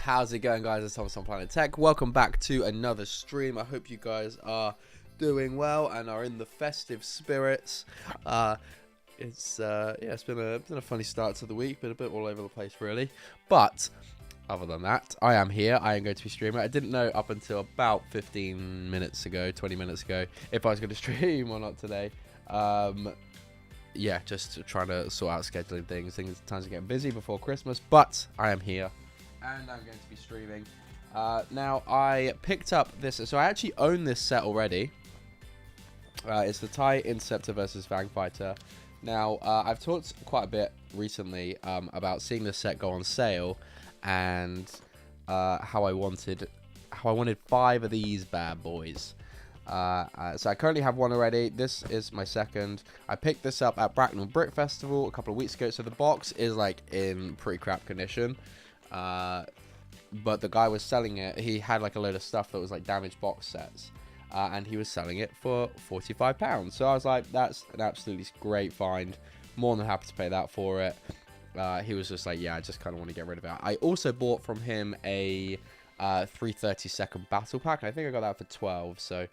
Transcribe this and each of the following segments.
How's it going, guys? It's Thomas on Planet Tech. Welcome back to another stream. I hope you guys are doing well and are in the festive spirits. It's been a funny start to the week, been a bit all over the place really. But other than that, I am here. I am going to be streaming. I didn't know up until about 15 minutes ago, 20 minutes ago, if I was going to stream or not today. Yeah, just trying to sort out scheduling things. Times are getting busy before Christmas, but I am here. And I'm going to be streaming. Now, I picked up this. So I actually own this set already. It's the TIE Interceptor versus Fang Fighter. Now, I've talked quite a bit recently about seeing this set go on sale, and how I wanted 5 of these bad boys. So I currently have one already. This is my second. I picked this up at Bracknell Brick Festival a couple of weeks ago. So the box is like in pretty crap condition. But the guy was selling it. He had like a load of stuff that was like damaged box sets, and he was selling it for £45. So I was like, that's an absolutely great find. More than happy to pay that for it. He was just like, yeah, I just kind of want to get rid of it. I also bought from him a 332nd battle pack. I think I got that for 12. So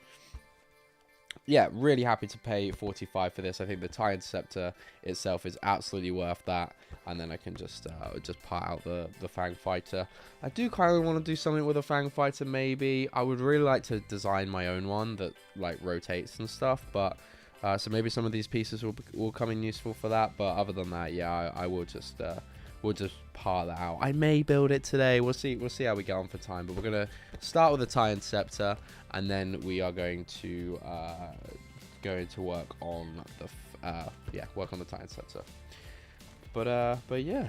yeah, really happy to pay 45 for this. I think the TIE Interceptor itself is absolutely worth that. And then I can just part out the Fang Fighter. I do kind of want to do something with a Fang Fighter, maybe. I would really like to design my own one that like rotates and stuff. But so maybe some of these pieces will come in useful for that. But other than that, yeah, I will just we'll just part that out. I may build it today. We'll see how we get on for time. But we're gonna start with the TIE Interceptor, and then we are going to work on the work on the TIE Interceptor. But yeah,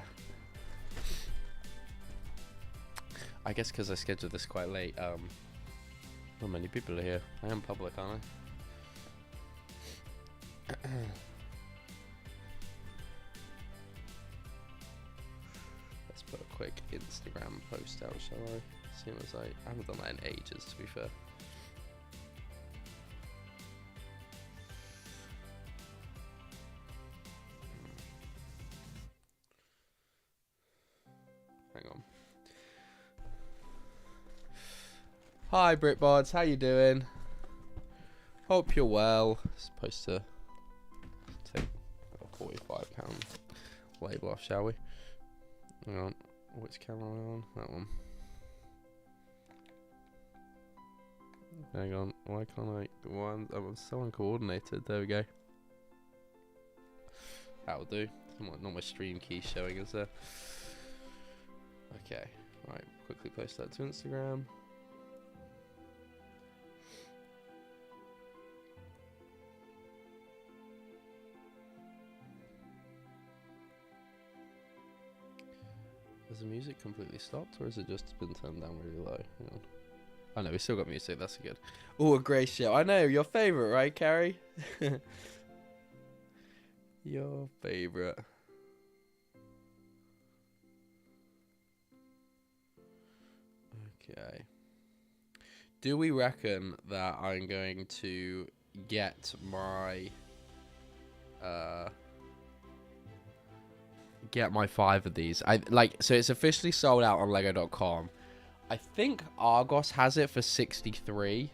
I guess because I scheduled this quite late, not many people are here. I am public, aren't I? Let's put a quick Instagram post out, shall I? Seeing as I haven't done that in ages, to be fair. Hang on. Hi Britbods, how you doing? Hope you're well. Supposed to take a £45 label off, shall we? Hang on, which camera am I on? That one. Hang on, why can't I? I'm so uncoordinated. There we go. That'll do. Not my stream key showing, is there? Okay, right. Quickly post that to Instagram. Has the music completely stopped, or has it just been turned down really low? Hang on. Oh no, we still got music. That's good. Oh, a grey show. I know, your favourite, right, Carrie? Your favourite. Okay. Do we reckon that I'm going to get my 5 of these? So it's officially sold out on lego.com. I think Argos has it for 63.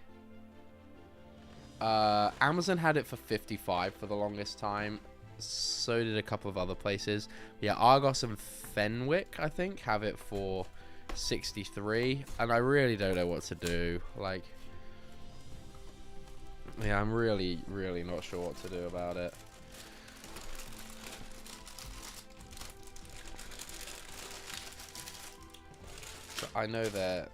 Amazon had it for 55 for the longest time. So did a couple of other places. Yeah, Argos and Fenwick, I think, have it for 63. And I really don't know what to do. Like, yeah, I'm really not sure what to do about it. I know that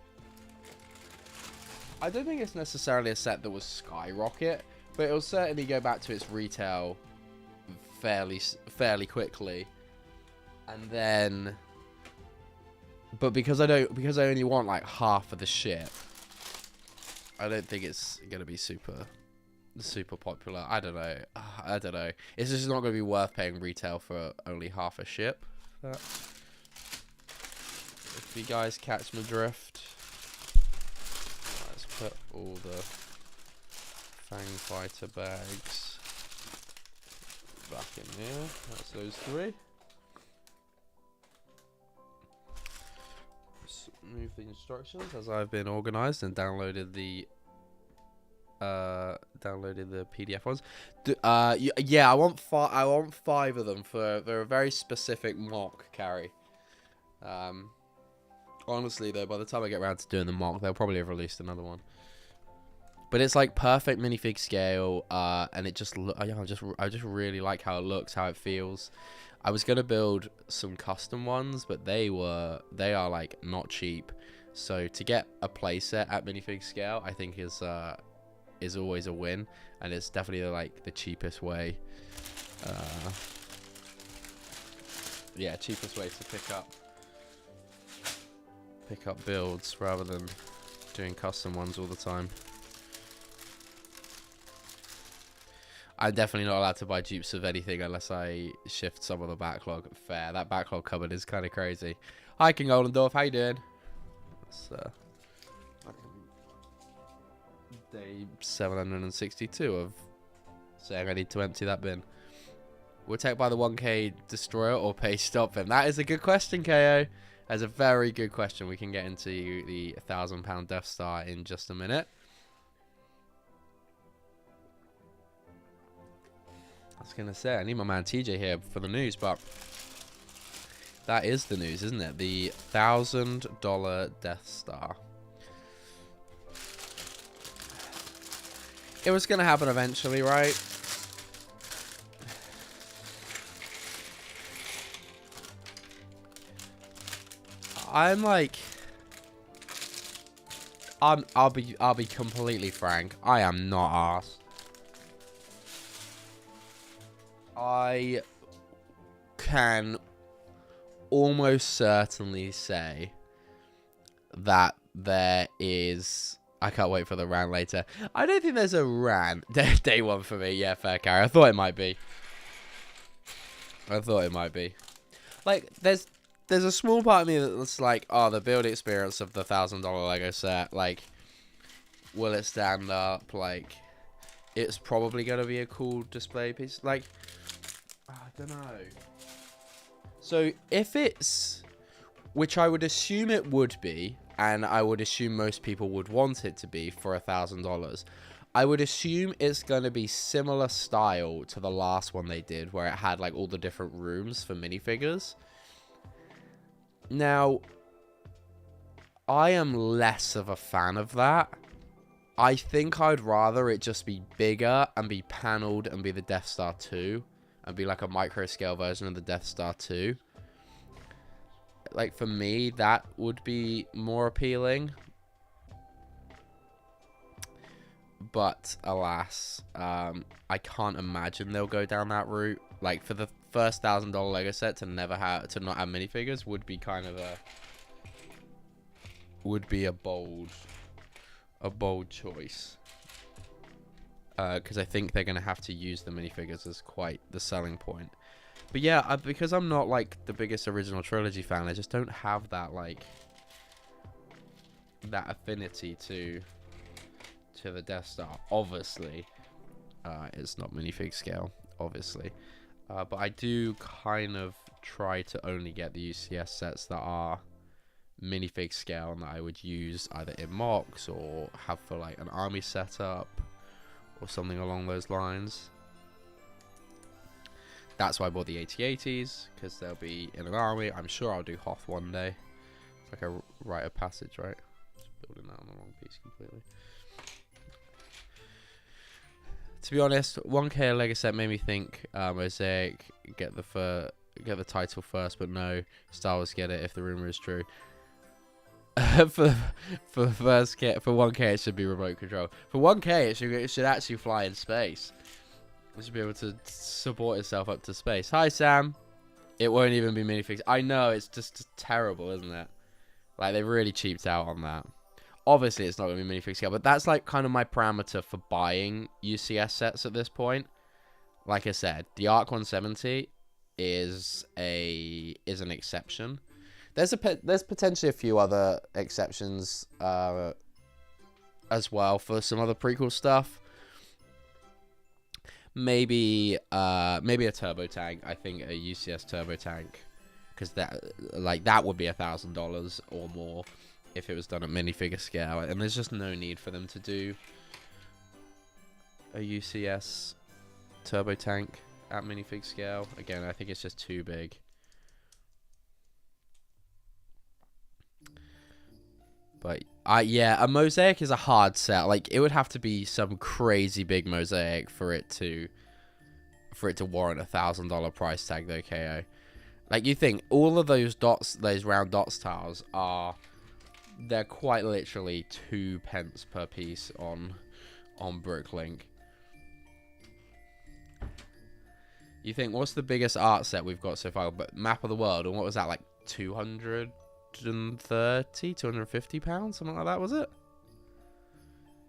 I don't think it's necessarily a set that will skyrocket, but it'll certainly go back to its retail fairly quickly. And then, but because I only want like half of the ship, I don't think it's gonna be super popular. I don't know. It's just not gonna be worth paying retail for only half a ship. If you guys catch my drift, let's put all the Fang Fighter bags back in here. That's those 3. remove the instructions as I've been organized and downloaded the PDF ones. Yeah, I want 5 of them for a very specific mock carry. Honestly though, by the time I get around to doing the mock, they'll probably have released another one. But it's like perfect minifig scale, and it just I just really like how it looks, how it feels. I was gonna build some custom ones, but they are like not cheap. So to get a playset at minifig scale, I think is always a win, and it's definitely like the cheapest way. Yeah, cheapest way to pick up builds rather than doing custom ones all the time. I'm definitely not allowed to buy dupes of anything unless I shift some of the backlog. Fair. That backlog cupboard is kind of crazy. Hi, King Oldendorf. How you doing? It's day 762 of saying I need to empty that bin. Will Tech buy the 1K destroyer or pay stop him? That is a good question, KO. That's a very good question. We can get into the £1,000 Death Star in just a minute. I was going to say, I need my man TJ here for the news, but that is the news, isn't it? The $1,000 Death Star. It was going to happen eventually, right? I'm like, I'll be completely frank. I am not arsed. I can almost certainly say that there is. I can't wait for the rant later. I don't think there's a rant. Day one for me. Yeah, fair carry. I thought it might be. Like, there's a small part of me that's like, oh, the build experience of the $1,000 Lego set. Like, will it stand up? Like, it's probably going to be a cool display piece. Like, I don't know. So, if it's, which I would assume it would be, and I would assume most people would want it to be for $1,000, I would assume it's going to be similar style to the last one they did, where it had, like, all the different rooms for minifigures. Now, I am less of a fan of that. I think I'd rather it just be bigger and be paneled and be the Death Star 2 and be like a micro scale version of the Death Star 2. Like, for me, that would be more appealing. But alas, I can't imagine they'll go down that route. Like, for the first $1,000 Lego set to not have minifigures would be kind of a bold choice. Because I think they're gonna have to use the minifigures as quite the selling point. But yeah, because I'm not like the biggest original trilogy fan, I just don't have that like that affinity to the Death Star. Obviously, it's not minifig scale, obviously, but I do kind of try to only get the UCS sets that are minifig scale and that I would use either in mocks or have for like an army setup or something along those lines. That's why I bought the AT-ATs, because they'll be in an army. I'm sure I'll do Hoth one day. It's like a rite of passage, right? Just building that on the wrong piece completely. To be honest, 1K Lego set made me think Mosaic get the title first, but no, Star Wars get it if the rumor is true. for 1K it should be remote control. For 1K it should actually fly in space. It should be able to support itself up to space. Hi Sam. It won't even be minifigs. I know, it's just terrible, isn't it? Like, they really cheaped out on that. Obviously it's not going to be minifig scale, but that's like kind of my parameter for buying UCS sets at this point. Like I said, the Arc 170 is an exception. There's potentially a few other exceptions as well for some other prequel stuff. Maybe a turbo tank. I think a UCS turbo tank, because that would be $1,000 or more. if it was done at minifigure scale, and there's just no need for them to do a UCS turbo tank at minifig scale. Again, I think it's just too big. But yeah, a mosaic is a hard set. Like, it would have to be some crazy big mosaic for it to warrant $1,000 price tag though, KO. Like, you think all of those dots, those round dots tiles they're quite literally 2 pence per piece on Bricklink. You think, what's the biggest art set we've got so far? But Map of the World, and what was that, like 250 pounds, something like that, was it?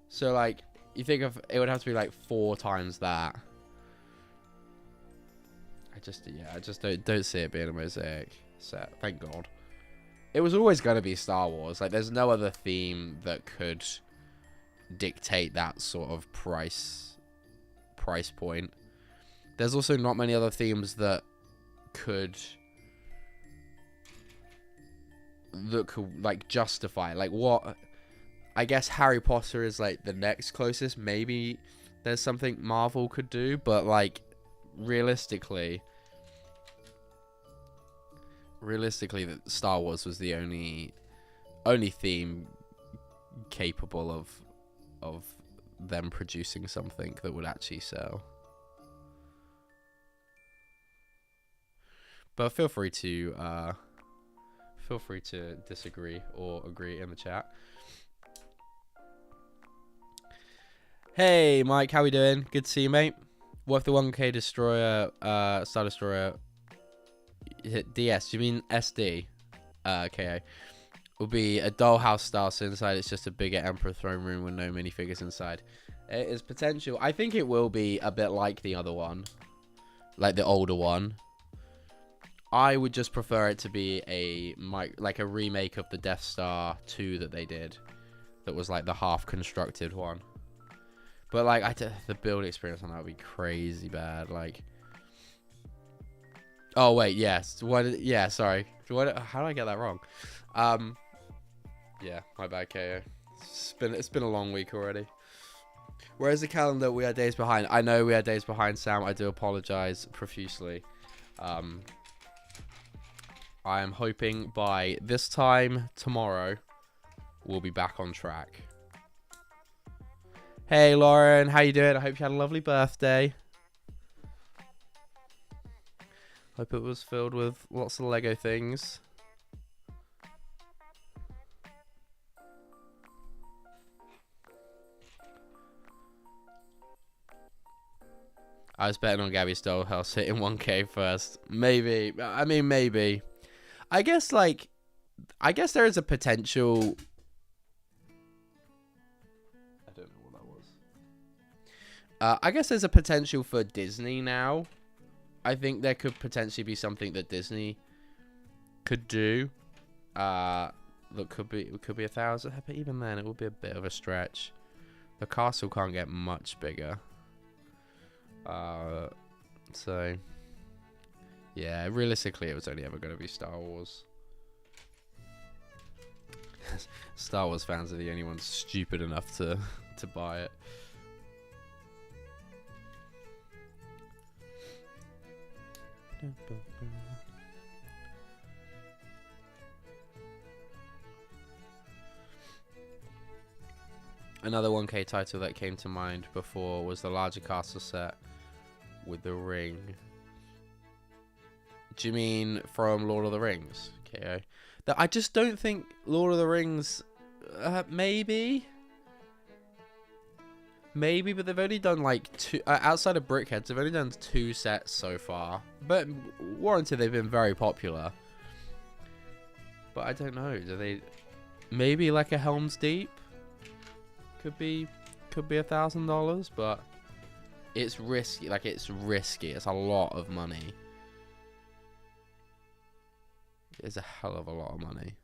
So like, you think of it would have to be like 4 times that. I just don't see it being a mosaic set. Thank God. It was always going to be Star Wars. Like, there's no other theme that could dictate that sort of price point. There's also not many other themes that could like justify, like, what I guess Harry Potter is like the next closest. Maybe there's something Marvel could do, but like realistically that Star Wars was the only theme capable of them producing something that would actually sell. But feel free to disagree or agree in the chat. Hey, Mike, how we doing? Good to see you, mate. What if the 1K Destroyer, Star Destroyer, DS, do you mean SD? KO. Will be a dollhouse style, so inside it's just a bigger Emperor throne room with no minifigures inside. It is potential. I think it will be a bit like the other one, like the older one. I would just prefer it to be like a remake of the Death Star 2 that they did. That was like the half-constructed one. But like, the build experience on that would be crazy bad. Like, oh wait, yes. Yeah, sorry. How did I get that wrong? Yeah, my bad, KO. It's been a long week already. Where's the calendar? We are days behind. I know we are days behind, Sam. I do apologize profusely. I am hoping by this time tomorrow we'll be back on track. Hey Lauren, how you doing? I hope you had a lovely birthday. Hope it was filled with lots of Lego things. I was betting on Gabby's Dollhouse hitting 1K first. Maybe. I mean, maybe. I guess there is a potential. I don't know what that was. I guess there's a potential for Disney now. I think there could potentially be something that Disney could do. That could be 1,000, but even then it would be a bit of a stretch. The castle can't get much bigger. So yeah, realistically, it was only ever going to be Star Wars. Star Wars fans are the only ones stupid enough to buy it. Another 1K title that came to mind before was the larger castle set with the ring. Do you mean from Lord of the Rings? KO. I just don't think Lord of the Rings. Maybe, but they've only done like 2 outside of Brickheads. They've only done 2 sets so far, but warranted they've been very popular. But I don't know. Do they? Maybe like a Helm's Deep could be $1,000, but it's risky. Like, it's risky. It's a lot of money. It's a hell of a lot of money.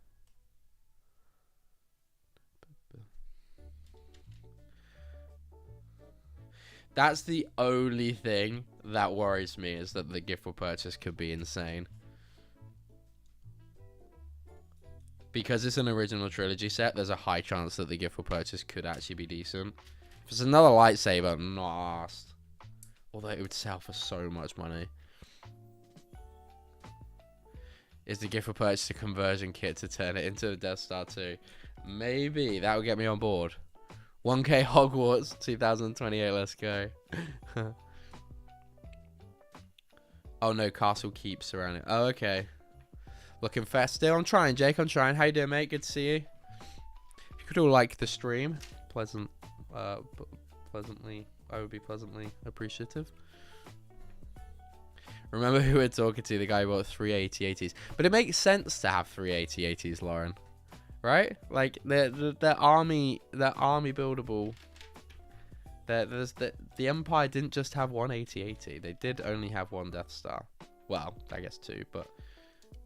That's the only thing that worries me, is that the gift for purchase could be insane. because it's an original trilogy set, there's a high chance that the gift for purchase could actually be decent. If it's another lightsaber, I'm not asked. Although it would sell for so much money. Is the gift for purchase a conversion kit to turn it into a Death Star 2? Maybe. That would get me on board. 1K Hogwarts 2028, let's go. Oh no, Castle Keep surrounding. Oh, okay. Looking fair still. I'm trying, Jake. I'm trying. How you doing, mate? Good to see you. If you could all like the stream, pleasantly, I would be pleasantly appreciative. Remember who we're talking to? The guy who bought 3 AT-ATs. But it makes sense to have 3 AT-ATs, Lauren. Right? Like, they're army buildable. The Empire didn't just have one AT-AT. They did only have one Death Star. Well, I guess 2, but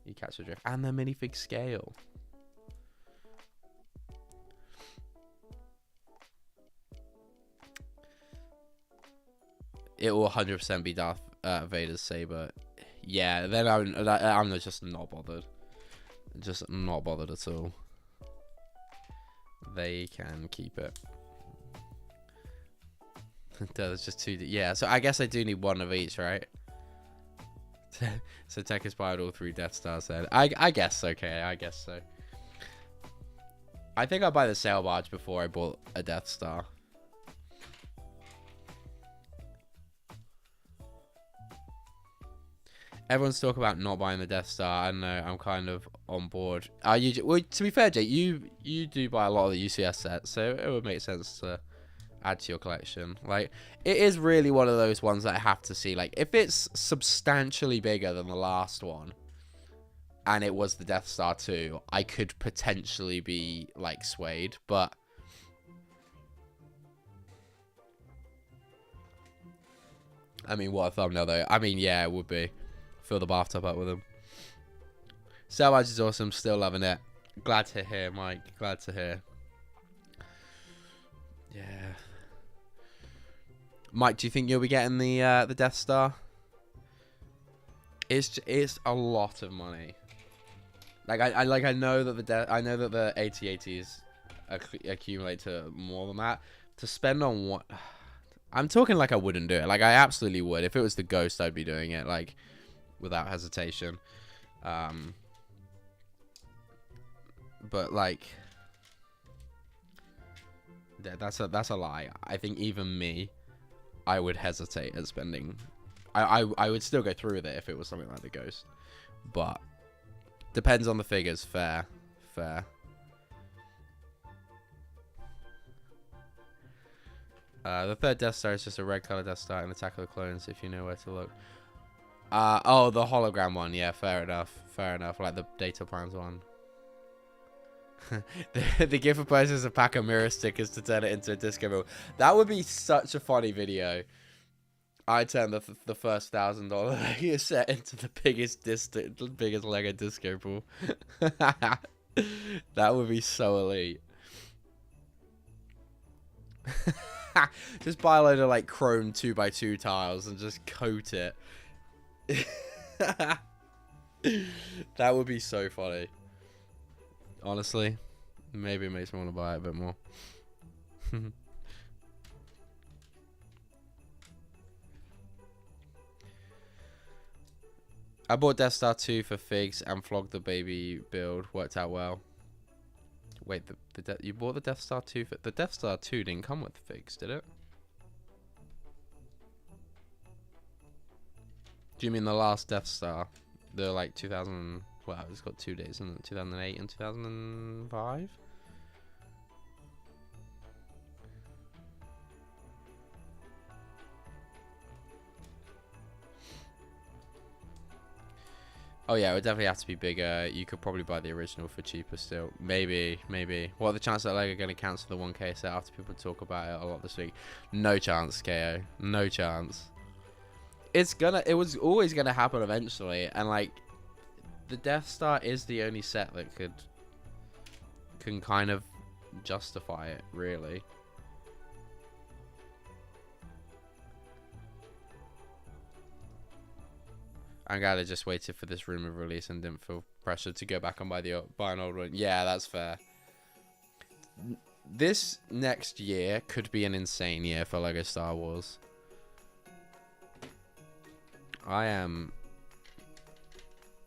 you catch the drift. And they're minifig scale. It will 100% be Darth Vader's saber. Yeah, then I'm just not bothered. Just not bothered at all. They can keep it. There's just 2. Yeah, so I guess I do need 1 of each, right? So tech inspired all 3 Death Stars then. I guess okay, I guess so. I think I'll buy the sail barge before I bought a Death Star. Everyone's talking about not buying the Death Star. I don't know, I'm kind of on board. Well, to be fair, Jake, you do buy a lot of the UCS sets, so it would make sense to add to your collection. Like, it is really one of those ones that I have to see. Like, if it's substantially bigger than the last one, and it was the Death Star 2, I could potentially be, like, swayed, but I mean, what a thumbnail, though. I mean, yeah, it would be. Fill the bathtub up with them. Salvage is awesome. Still loving it. Glad to hear, Mike. Glad to hear. Yeah. Mike, do you think you'll be getting the Death Star? It's a lot of money. Like I know that the AT-ATs accumulate to more than that. To spend on what? I'm talking like I wouldn't do it. Like, I absolutely would. If it was the Ghost, I'd be doing it. Like, without hesitation. But like, that's a lie. I think even me, I would hesitate at spending. I would still go through with it if it was something like the Ghost, but depends on the figures. Fair. The third Death Star is just a red color Death Star in Attack of the Clones, if you know where to look. Oh, the hologram one. Yeah, fair enough. Like the data plans one. the gift for purchase is a pack of mirror stickers to turn it into a disco ball. That would be such a funny video. I turned the first $1,000 Lego set into the biggest Lego disco ball. That would be so elite. Just buy a load of like chrome 2x2 tiles and just coat it. That would be so funny. Honestly, maybe it makes me want to buy it a bit more. I bought Death Star 2 for figs and flogged the baby build. Worked out well. Wait, you bought the Death Star 2 for... The Death Star 2 didn't come with figs, did it? Do you mean the last Death Star? The, like, 2000... Well, it's got 2 days, isn't it? 2008 and 2005? Oh yeah, it would definitely have to be bigger. You could probably buy the original for cheaper still. Maybe. What are the chances that Lego are going to cancel the 1K set after people talk about it a lot this week? No chance, KO. No chance. It was always going to happen eventually, and like, the Death Star is the only set that can kind of justify it, really. I'm glad I just waited for this rumor release and didn't feel pressure to go back and buy an old one. Yeah, that's fair. This next year could be an insane year for Lego Star Wars.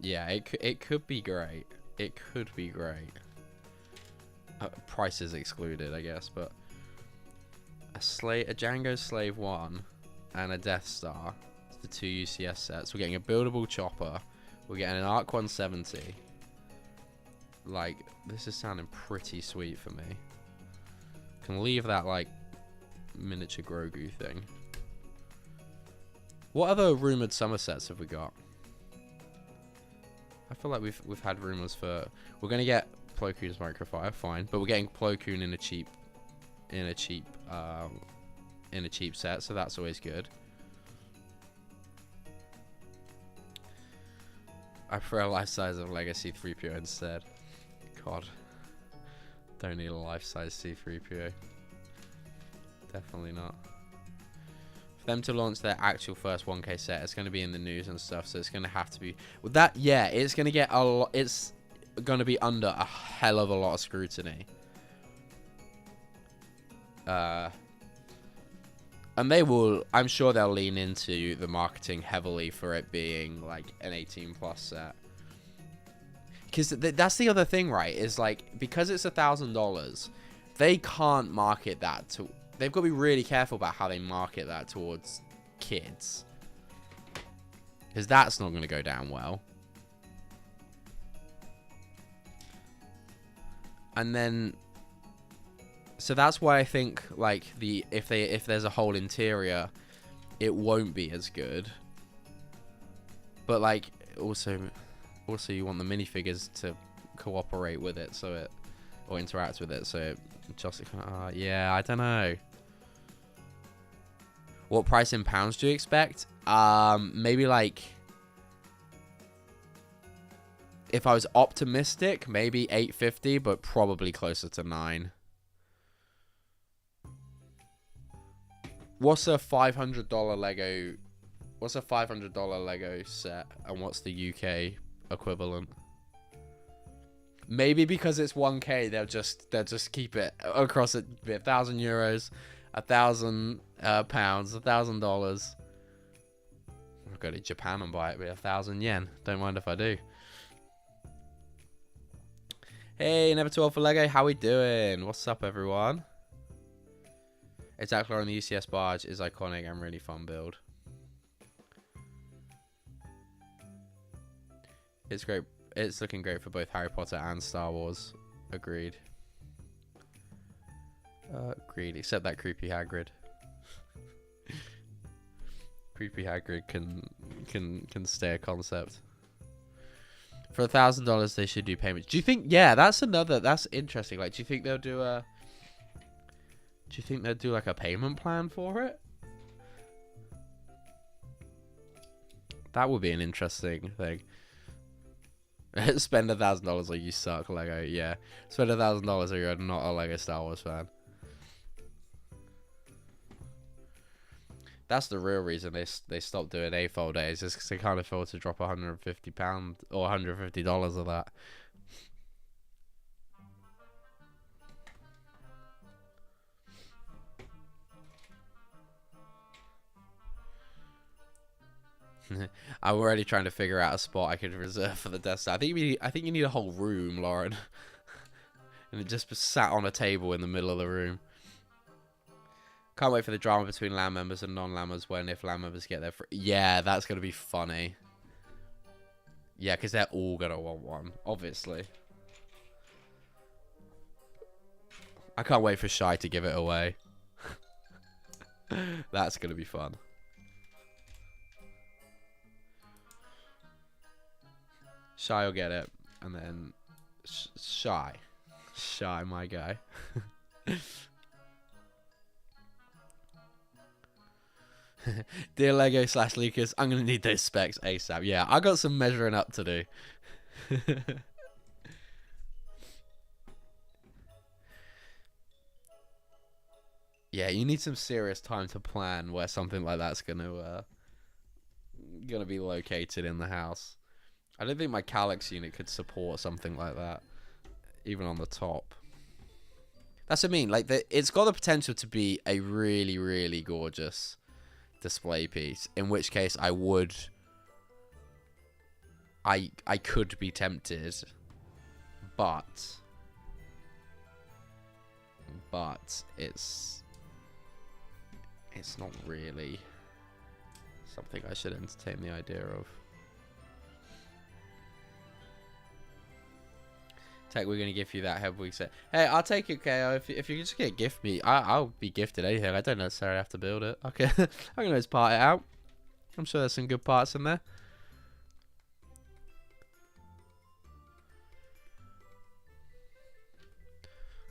Yeah, it could be great. It could be great. Prices excluded, I guess, but a Django Slave 1 and a Death Star. It's the 2 UCS sets. We're getting a buildable chopper. We're getting an Arc 170. Like, this is sounding pretty sweet for me. Can leave that, like, miniature Grogu thing. What other rumored summer sets have we got? I feel like we've had rumors for... We're gonna get Plo Koon's Microfire, fine, but we're getting Plo Koon in a cheap set, so that's always good. I prefer a life size of Legacy 3PO instead. God, don't need a life size C3PO. Definitely not. For them to launch their actual first 1K set, it's going to be in the news and stuff, so it's going to have to be with that. Yeah, it's going to get a lot. It's going to be under a hell of a lot of scrutiny. And they will. I'm sure they'll lean into the marketing heavily for it being like an 18+ set. Because that's the other thing, right? Is like, because it's $1,000, they can't market that to. They've got to be really careful about how they market that towards kids. Because that's not going to go down well. And then, so that's why I think like if there's a whole interior, it won't be as good. But like also you want the minifigures to cooperate with it, so it or interact with it, so it just yeah, I don't know. What price in pounds do you expect? Maybe like, if I was optimistic, maybe $850, but probably closer to $9. What's a $500 Lego? What's a $500 Lego set, and what's the UK equivalent? Maybe because it's 1K, they'll just keep it across it. €1,000, £1,000 pounds, $1,000. I'll go to Japan and buy it with 1,000 yen. Don't mind if I do. Hey, never too old for Lego. How we doing? What's up, everyone? Exactly on the UCS barge is iconic and really fun build. It's great. It's looking great for both Harry Potter and Star Wars. Agreed. Agreed. Except that creepy Hagrid. Creepy Hagrid can stay a concept. For $1,000, they should do payments. Do you think? Yeah, that's interesting. Like, do you think they'll do a? Do you think they'll do like a payment plan for it? That would be an interesting thing. Spend $1,000 or you suck, Lego. Yeah, spend $1,000 or you're not a Lego Star Wars fan. That's the real reason they stopped doing AFOL days, is because they can't afford to drop £150 or $150 of that. I'm already trying to figure out a spot I could reserve for the Death Star. I think you need a whole room, Lauren, and it just sat on a table in the middle of the room. Can't wait for the drama between LAN members and non-LANmers if LAN members get there. Yeah, that's going to be funny. Yeah, because they're all going to want one, obviously. I can't wait for Shy to give it away. That's going to be fun. Shy will get it, and then Shy, my guy. Dear Lego / Lucas, I'm gonna need those specs ASAP. Yeah, I got some measuring up to do. Yeah, you need some serious time to plan where something like that's gonna be located in the house. I don't think my Calyx unit could support something like that, even on the top. That's what I mean. Like, it's got the potential to be a really, really gorgeous display piece. In which case, I could be tempted, but it's not really something I should entertain the idea of. Tech, we're gonna give you that heavy set. Hey, I'll take it, KO. If you just get gift me, I'll be gifted anything. I don't necessarily have to build it. Okay, I can always part it out. I'm sure there's some good parts in there.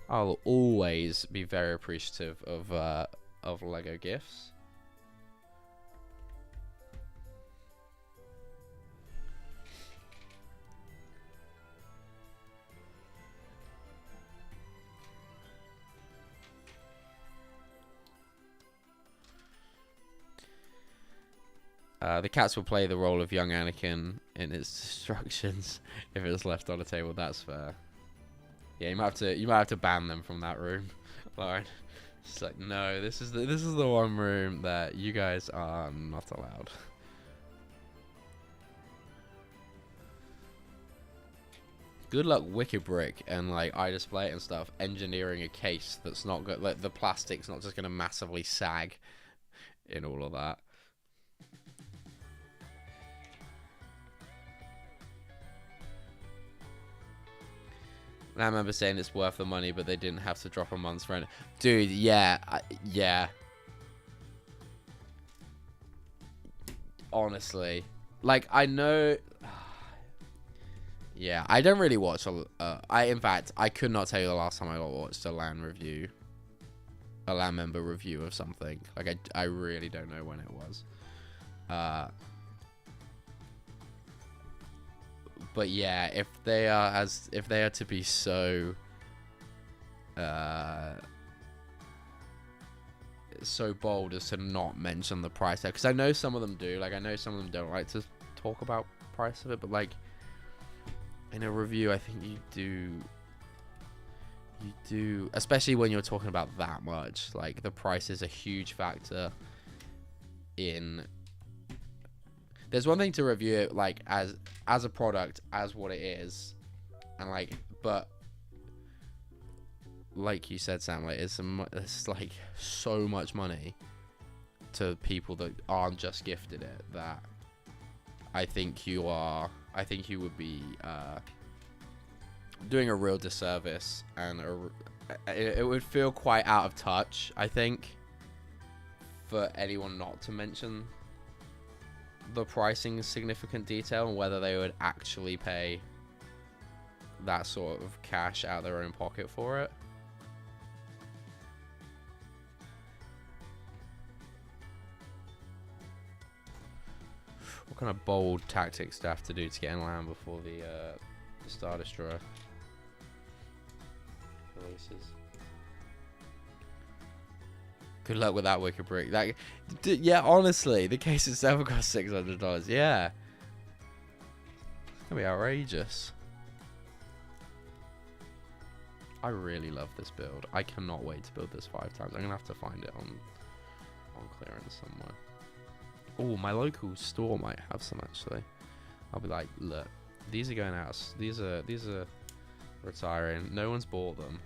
I'll always be very appreciative of Lego gifts. The cats will play the role of young Anakin in its destructions if it was left on the table. That's fair. Yeah, you might have to ban them from that room, Lauren. It's like, no, this is the one room that you guys are not allowed. Good luck, Wicked Brick, and like I display it and stuff. Engineering a case that's not good. Like the plastic's not just gonna massively sag in all of that. I remember saying it's worth the money, but they didn't have to drop a month's rent. Dude, yeah, yeah. Honestly, like I know. Yeah, I don't really watch. In fact, I could not tell you the last time I watched a LAN review, a LAN member review of something. Like I really don't know when it was. But yeah, if they are to be so so bold as to not mention the price tag, because I know some of them do. Like I know some of them don't like to talk about price of it, but like in a review, I think you do, especially when you're talking about that much. Like the price is a huge factor in. There's one thing to review it like as a product, as what it is, and like, but like you said, Sam, like it's like so much money to people that aren't just gifted it that I think you would be doing a real disservice, and it would feel quite out of touch, I think, for anyone not to mention the pricing in significant detail and whether they would actually pay that sort of cash out of their own pocket for it. What kind of bold tactics do I have to do to get in land before the Star Destroyer releases? Good luck with that, Wicked Brick. That, yeah, honestly, the case itself cost $600. Yeah, it's gonna be outrageous. I really love this build. I cannot wait to build this 5 times. I'm gonna have to find it on clearance somewhere. Oh, my local store might have some actually. I'll be like, look, these are going out. These are retiring. No one's bought them.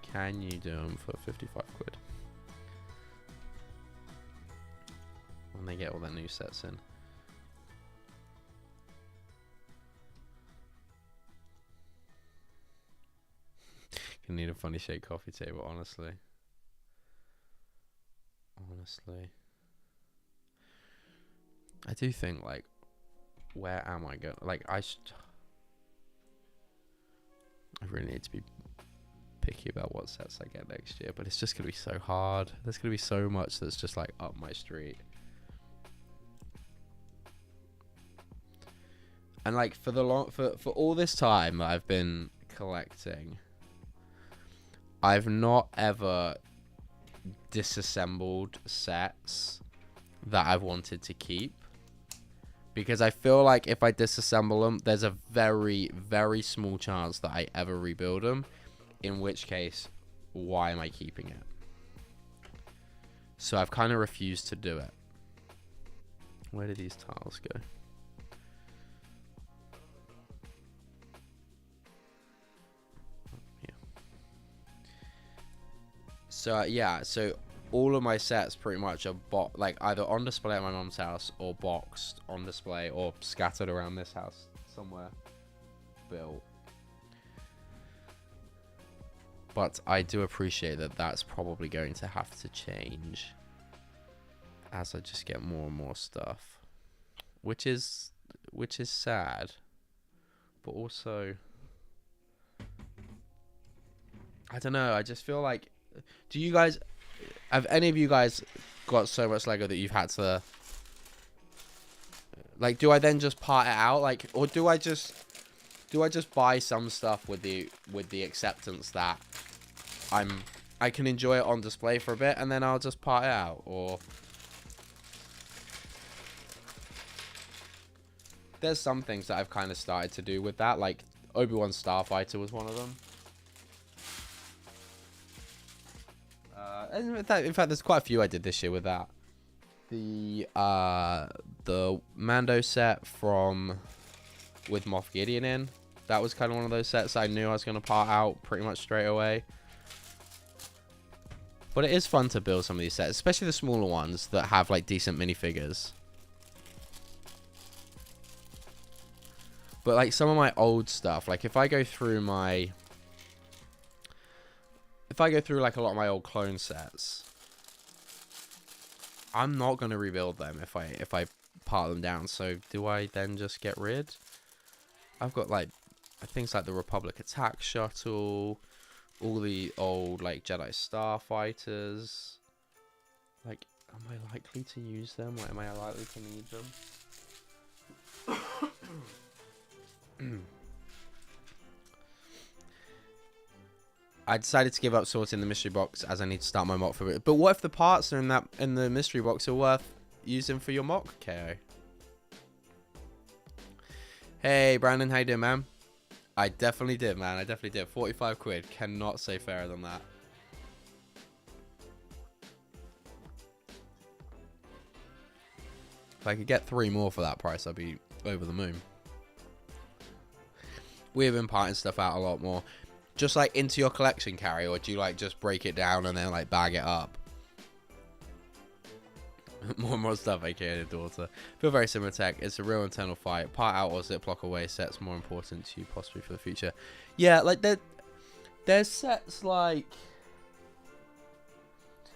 Can you do them for 55 quid? When they get all their new sets in. You need a funny shaped coffee table, honestly. I do think, like, where am I going? Like, I really need to be picky about what sets I get next year, but it's just gonna be so hard. There's gonna be so much that's just like up my street. And like for all this time that I've been collecting, I've not ever disassembled sets that I've wanted to keep Because I feel like if I disassemble them, there's a very, very small chance that I ever rebuild them. In which case, why am I keeping it? So I've kind of refused to do it. Where did these tiles go? Here. So yeah, so all of my sets pretty much are like either on display at my mom's house or boxed on display or scattered around this house somewhere built. But I do appreciate that that's probably going to have to change as I just get more and more stuff, which is sad, but also I don't know. I just feel like, do you guys have any of you guys got so much Lego that you've had to like? Do I then just part it out, like, or do I just buy some stuff with the acceptance that I can enjoy it on display for a bit and then I'll just part it out? Or there's some things that I've kind of started to do with that, like Obi-Wan Starfighter was one of them. In fact, there's quite a few I did this year with that. The Mando set with Moff Gideon in, that was kind of one of those sets I knew I was going to part out pretty much straight away. But it is fun to build some of these sets, especially the smaller ones that have like decent minifigures. But like some of my old stuff, like if I go through like a lot of my old clone sets, I'm not going to rebuild them if I part them down. So do I then just get rid? I've got like things like the Republic Attack Shuttle, all the old like Jedi Starfighters. Like, am I likely to use them? Like, am I likely to need them? I decided to give up sorting the mystery box as I need to start my mock for it. But what if the parts are in the mystery box are worth using for your mock, KO? Hey, Brandon, how you doing, man? I definitely did, man. I definitely did. 45 quid. Cannot say fairer than that. If I could get 3 more for that price, I'd be over the moon. We've been parting stuff out a lot more. Just like into your collection, Carrie, or do you like just break it down and then like bag it up? More and more stuff, aka the daughter. Feel very similar tech. It's a real internal fight. Part out or ziplock away sets more important to you possibly for the future. Yeah, like there's sets like,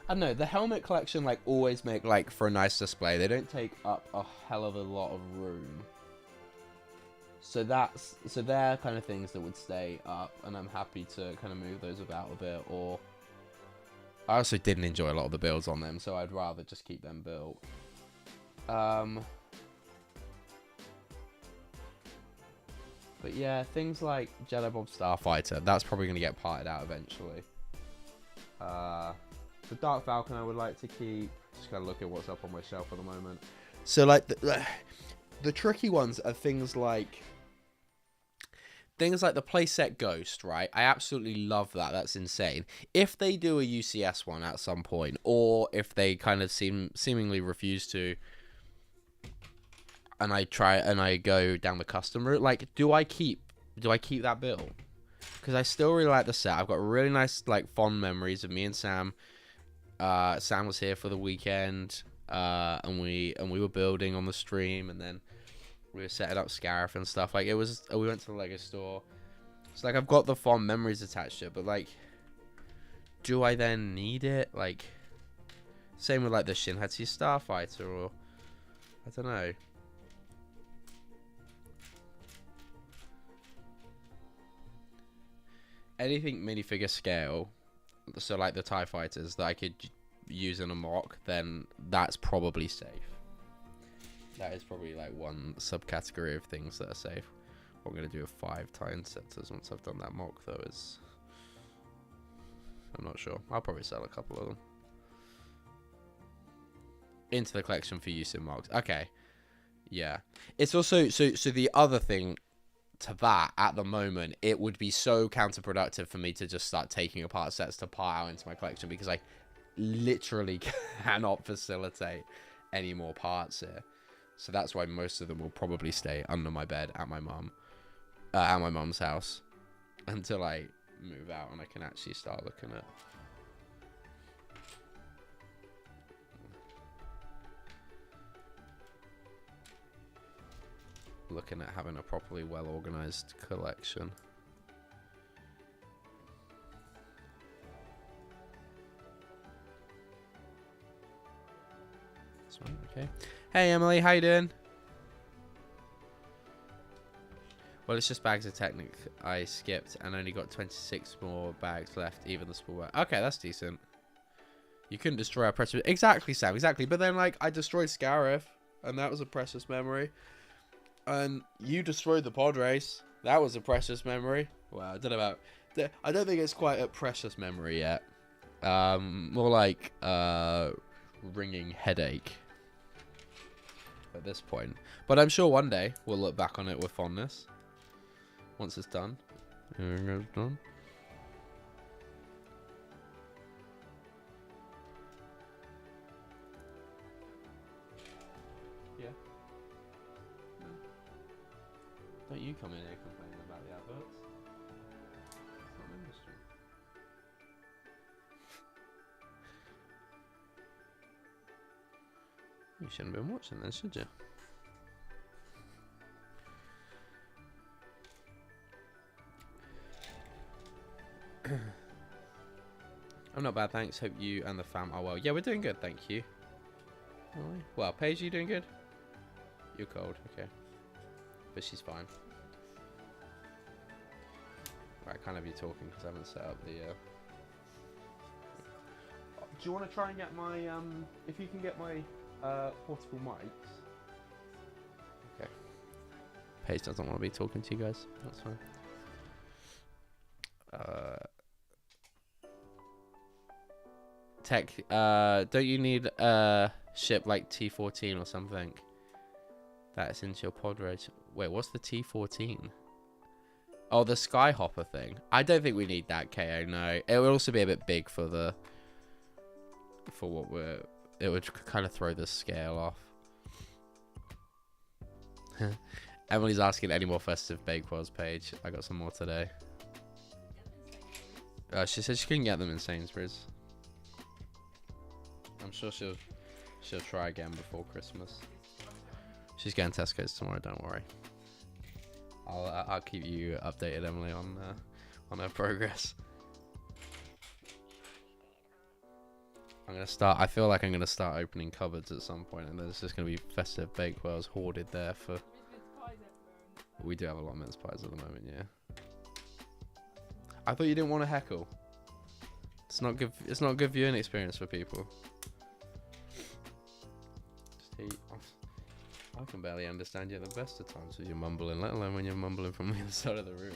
I don't know, the helmet collection like always make like for a nice display. They don't take up a hell of a lot of room. So they're kind of things that would stay up, and I'm happy to kind of move those about a bit. Or I also didn't enjoy a lot of the builds on them, so I'd rather just keep them built. But yeah, things like Jedi Bob Starfighter, that's probably going to get parted out eventually. The Dark Falcon I would like to keep. Just gotta look at what's up on my shelf at the moment. So like the tricky ones are things like the playset Ghost, right? I absolutely love that. That's insane. If they do a UCS one at some point, or if they kind of seemingly refuse to, and I go down the custom route, like, do I keep that build? Because I still really like the set. I've got really nice like fond memories of me and Sam. Sam was here for the weekend, and we were building on the stream, and then we were setting up Scarif and stuff. Like, we went to the Lego store. So like, I've got the fond memories attached to it, but like, do I then need it? Like, same with like the Shinhatsu Starfighter, or I don't know. Anything minifigure scale, so like the TIE Fighters that I could use in a mock, then that's probably safe. That is probably like one subcategory of things that are safe. What I'm going to do with 5 TIE Interceptors once I've done that mock, though, is... I'm not sure. I'll probably sell a couple of them into the collection for use in mocks. Okay. Yeah. It's also so the other thing to that at the moment, it would be so counterproductive for me to just start taking apart sets to pile into my collection because I literally cannot facilitate any more parts here. So that's why most of them will probably stay under my bed at my mum's house until I move out and I can actually start looking at having a properly well organized collection. Okay. Hey Emily, how you doing? Well, it's just bags of Technic I skipped and only got 26 more bags left, even the small bag. Okay, that's decent. You couldn't destroy our precious... Exactly, Sam, exactly. But then, like, I destroyed Scarif, and that was a precious memory. And you destroyed the pod race. That was a precious memory. Well, I don't know about... I don't think it's quite a precious memory yet. More like, ringing headache at this point. But I'm sure one day we'll look back on it with fondness. Once it's done. It's done. Yeah. No. Don't you come in here complaining about the adverts. It's not an industry. You shouldn't have been watching then, should you? I'm not bad, thanks. Hope you and the fam are well. Yeah, we're doing good, thank you. Well, Paige, you doing good? You're cold, okay. But she's fine. Right, I can't have you talking because I haven't set up the... Do you want to try and get my... If you can get my portable mics. Okay. Paige doesn't want to be talking to you guys. That's fine. Tech, don't you need a ship like T14 or something that's into your pod race? Wait, what's the T14? Oh, the Skyhopper thing. I don't think we need that, KO, no. It would also be a bit big for the... For what we're... It would kind of throw the scale off. Emily's asking any more festive Bakewells, Paige. I got some more today. She said she couldn't get them in Sainsbury's. I'm sure she'll try again before Christmas. She's going Tesco's tomorrow. Don't worry. I'll keep you updated, Emily, on her progress. I feel like I'm gonna start opening cupboards at some point, and there's just gonna be festive Bakewells hoarded there for. We do have a lot of mince pies at the moment, yeah. I thought you didn't want to heckle. It's not good. It's not a good viewing experience for people. I can barely understand you at the best of times when you're mumbling, let alone when you're mumbling from the other side of the room.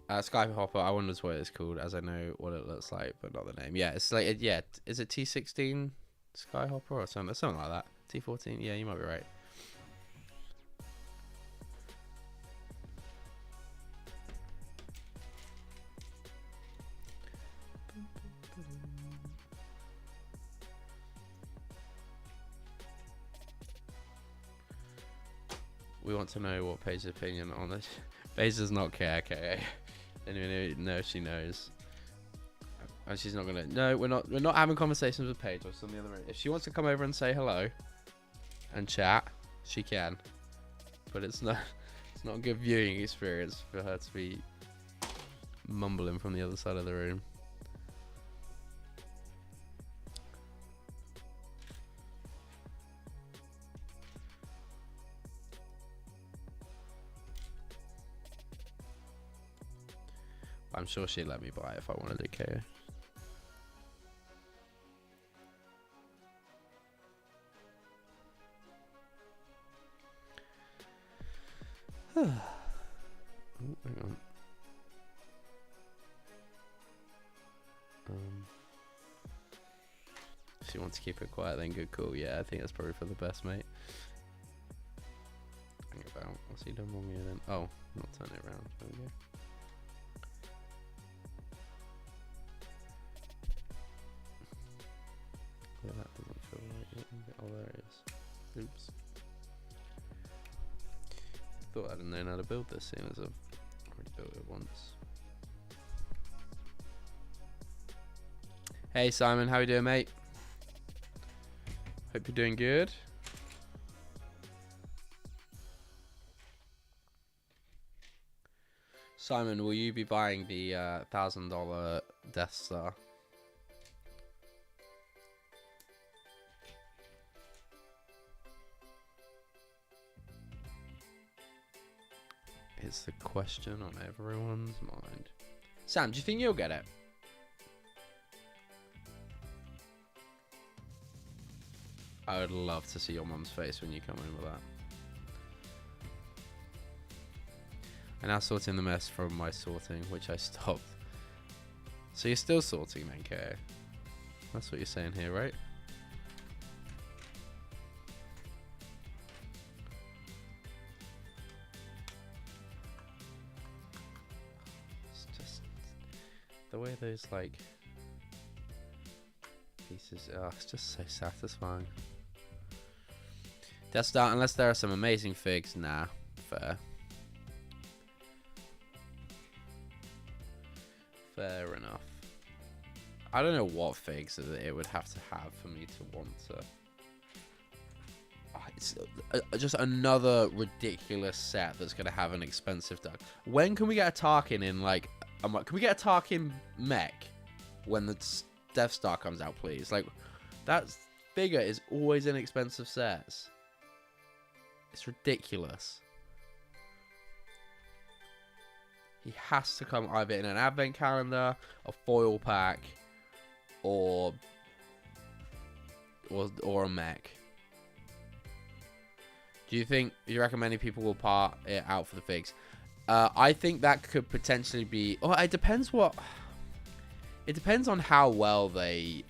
Skyhopper, I wonder what it's called, as I know what it looks like, but not the name. Yeah, it's like, yeah, is it T16 Skyhopper or something like that? T14, yeah, you might be right. We want to know what Paige's opinion on this. Paige does not care, okay? Anyway, no, she knows. And she's not gonna. No, we're not having conversations with Paige. Or on the other end. If she wants to come over and say hello, and chat, she can. But it's not a good viewing experience for her to be mumbling from the other side of the room. I'm sure she'd let me buy it if I wanted to, KO. Oh, hang on. Want to keep it quiet then? Good, cool. Yeah, I think that's probably for the best, mate. Hang about. What's he done wrong here then? Oh, not turn it around. There we go. Yeah, that doesn't feel right. Oh, there it is. Oops. Thought I'd known how to build this, seeing as I've already built it once. Hey Simon, how you doing, mate? Hope you're doing good. Simon, will you be buying the $1,000 Death Star? It's the question on everyone's mind. Sam, do you think you'll get it? I would love to see your mum's face when you come in with that. I'm now sorting the mess from my sorting, which I stopped. So you're still sorting then, K? That's what you're saying here, right? It's just the way those like pieces are, it's just so satisfying. Death Star, unless there are some amazing figs, nah, fair. Fair enough. I don't know what figs it would have to have for me to want to. Oh, it's just another ridiculous set that's going to have an expensive duck. When can we get a Tarkin in, like, can we get a Tarkin mech when the Death Star comes out, please? Like, that figure is always in expensive sets. It's ridiculous. He has to come either in an advent calendar, a foil pack, or a mech. Do you reckon many people will part it out for the figs? I think that could potentially be. Oh, it depends what. It depends on how well they,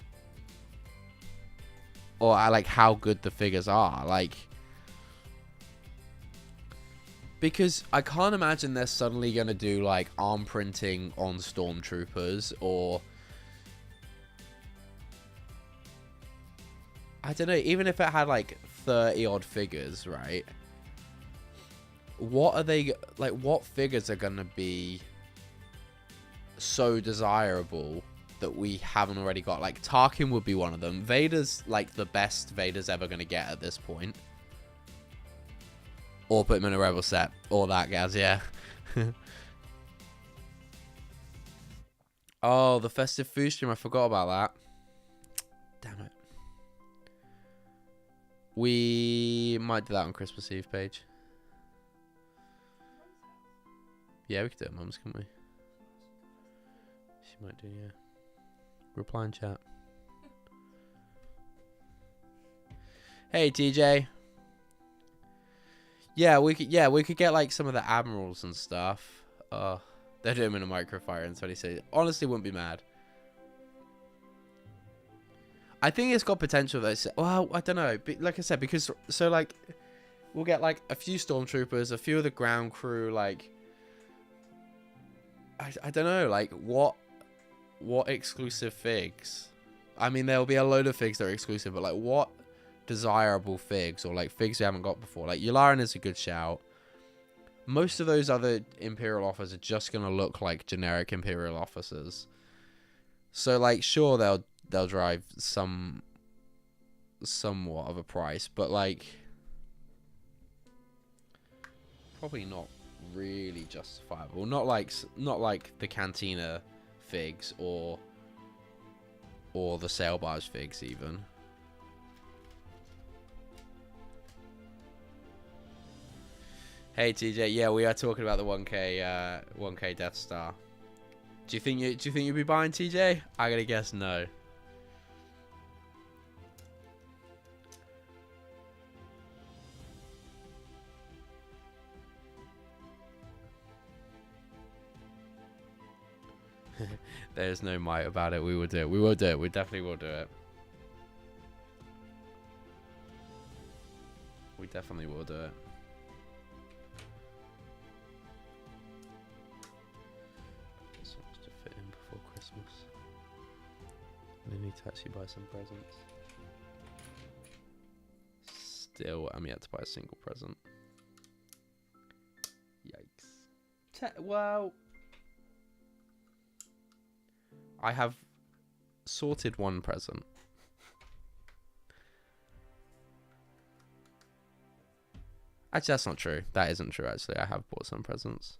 or like how good the figures are. Like, because I can't imagine they're suddenly going to do, like, arm printing on Stormtroopers, or I don't know, even if it had, like, 30-odd figures, right? What are they, like, what figures are going to be so desirable that we haven't already got? Like, Tarkin would be one of them. Vader's, like, the best Vader's ever going to get at this point. Or put him in a Rebel set. Or that, guys, yeah. Oh, the festive food stream. I forgot about that. Damn it. We might do that on Christmas Eve page. Yeah, we could do it, mums, couldn't we? She might do, yeah. Reply in chat. Hey, TJ. Yeah, we could get like some of the admirals and stuff. They're doing them in a microfire, and so he said, honestly, wouldn't be mad. I think it's got potential though. Well, I don't know. Like I said, because so like we'll get like a few stormtroopers, a few of the ground crew. Like I don't know. Like what exclusive figs? I mean, there'll be a load of figs that are exclusive, but like what desirable figs, or like figs we haven't got before? Like Yularen is a good shout. Most of those other Imperial officers are just gonna look like generic Imperial officers. So like, sure, they'll drive somewhat of a price, but like probably not really justifiable. Not like the Cantina figs or the sail barge figs even. Hey TJ, yeah, we are talking about the 1K Death Star. Do you think you'd be buying, TJ? I gotta guess no. There's no might about it. We will do it. We will do it. We definitely will do it. we definitely will do it. So much to fit in before Christmas. I need to actually buy some presents. Still, I'm yet to buy a single present. Yikes. Well, I have sorted one present. Actually, that's not true. That isn't true, actually. I have bought some presents.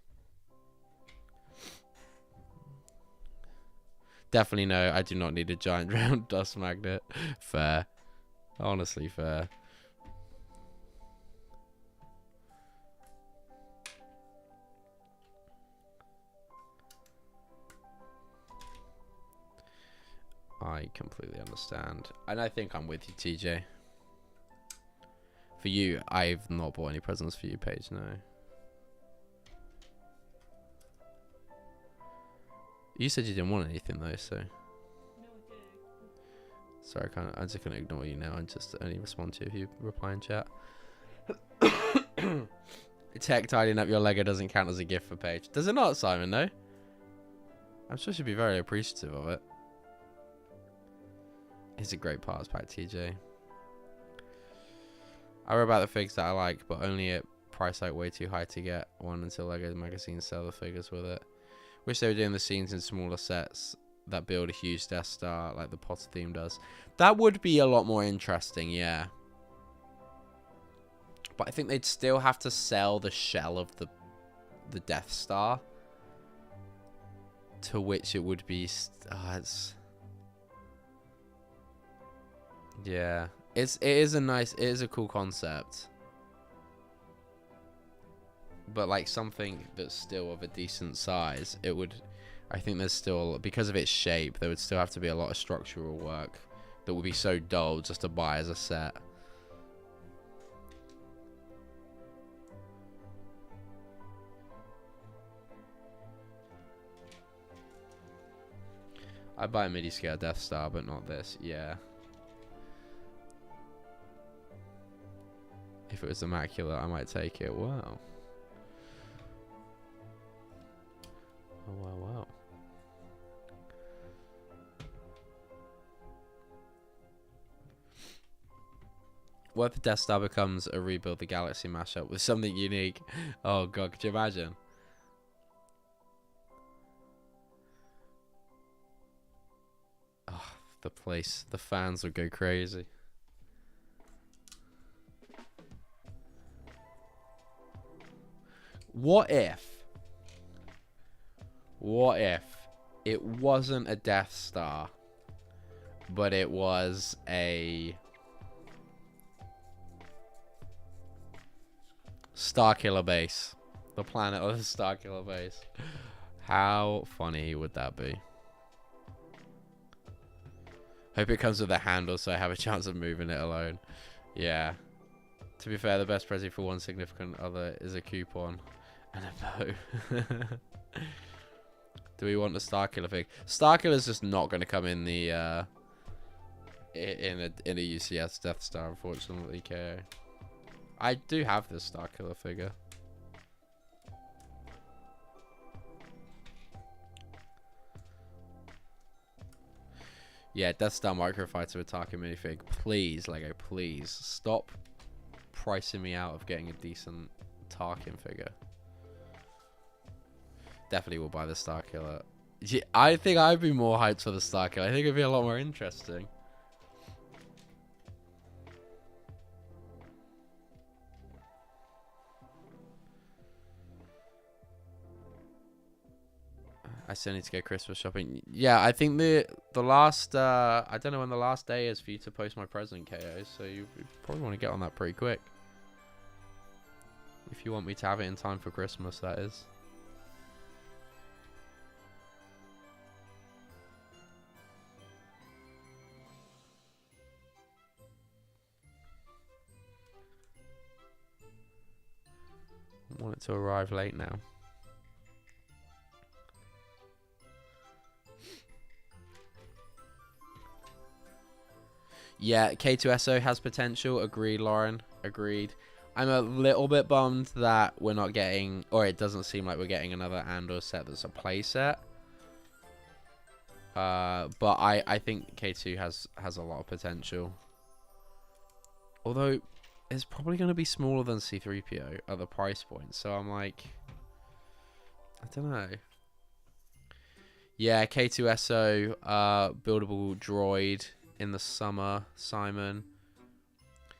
Definitely no, I do not need a giant round dust magnet. Fair. Honestly, fair. I completely understand. And I think I'm with you, TJ. For you, I've not bought any presents for you, Paige, no. You said you didn't want anything though, so. No, I do. Sorry, I'm just gonna ignore you now and just only respond to you if you reply in chat. Tech tidying up your Lego doesn't count as a gift for Paige. Does it not, Simon, no? I'm sure she'd be very appreciative of it. It's a great parts pack, TJ. I worry about the figs that I like, but only at price like way too high to get one until Lego magazines sell the figures with it. Wish they were doing the scenes in smaller sets that build a huge Death Star like the Potter theme does. That would be a lot more interesting, yeah. But I think they'd still have to sell the shell of the Death Star, to which it would be. Yeah, it is a cool concept, but like something that's still of a decent size, it would. I think there's still, because of its shape, there would still have to be a lot of structural work that would be so dull just to buy as a set. I'd buy a midi scale Death Star, but not this. Yeah. If it was immaculate, I might take it. Wow. Oh, wow, wow. What if the Death Star becomes a Rebuild the Galaxy mashup with something unique? Oh, God, could you imagine? Oh, the fans would go crazy. What if it wasn't a Death Star, but it was a Starkiller base? The planet of the Starkiller base. How funny would that be? Hope it comes with a handle so I have a chance of moving it alone. Yeah. To be fair, the best present for one significant other is a coupon and a bow. Do we want the Starkiller fig? Starkiller's just not going to come in the in a UCS Death Star, unfortunately. KO. I do have this Starkiller figure. Yeah, Death Star Microfighter Attacker minifig. Please, Lego, please stop pricing me out of getting a decent Tarkin figure. Definitely will buy the Starkiller. Yeah, I think I'd be more hyped for the Starkiller. I think it'd be a lot more interesting. I still need to go Christmas shopping. Yeah, I think the last I don't know when the last day is for you to post my present, KO. So you probably want to get on that pretty quick. If you want me to have it in time for Christmas, that is. I want it to arrive late now. Yeah, K2SO has potential. Agreed, Lauren. Agreed. I'm a little bit bummed that we're not getting, or it doesn't seem like we're getting another Andor set that's a play set. But I think K2 has a lot of potential. Although it's probably going to be smaller than C3PO at the price point. So I'm like, I don't know. Yeah, K2SO, buildable droid in the summer, Simon.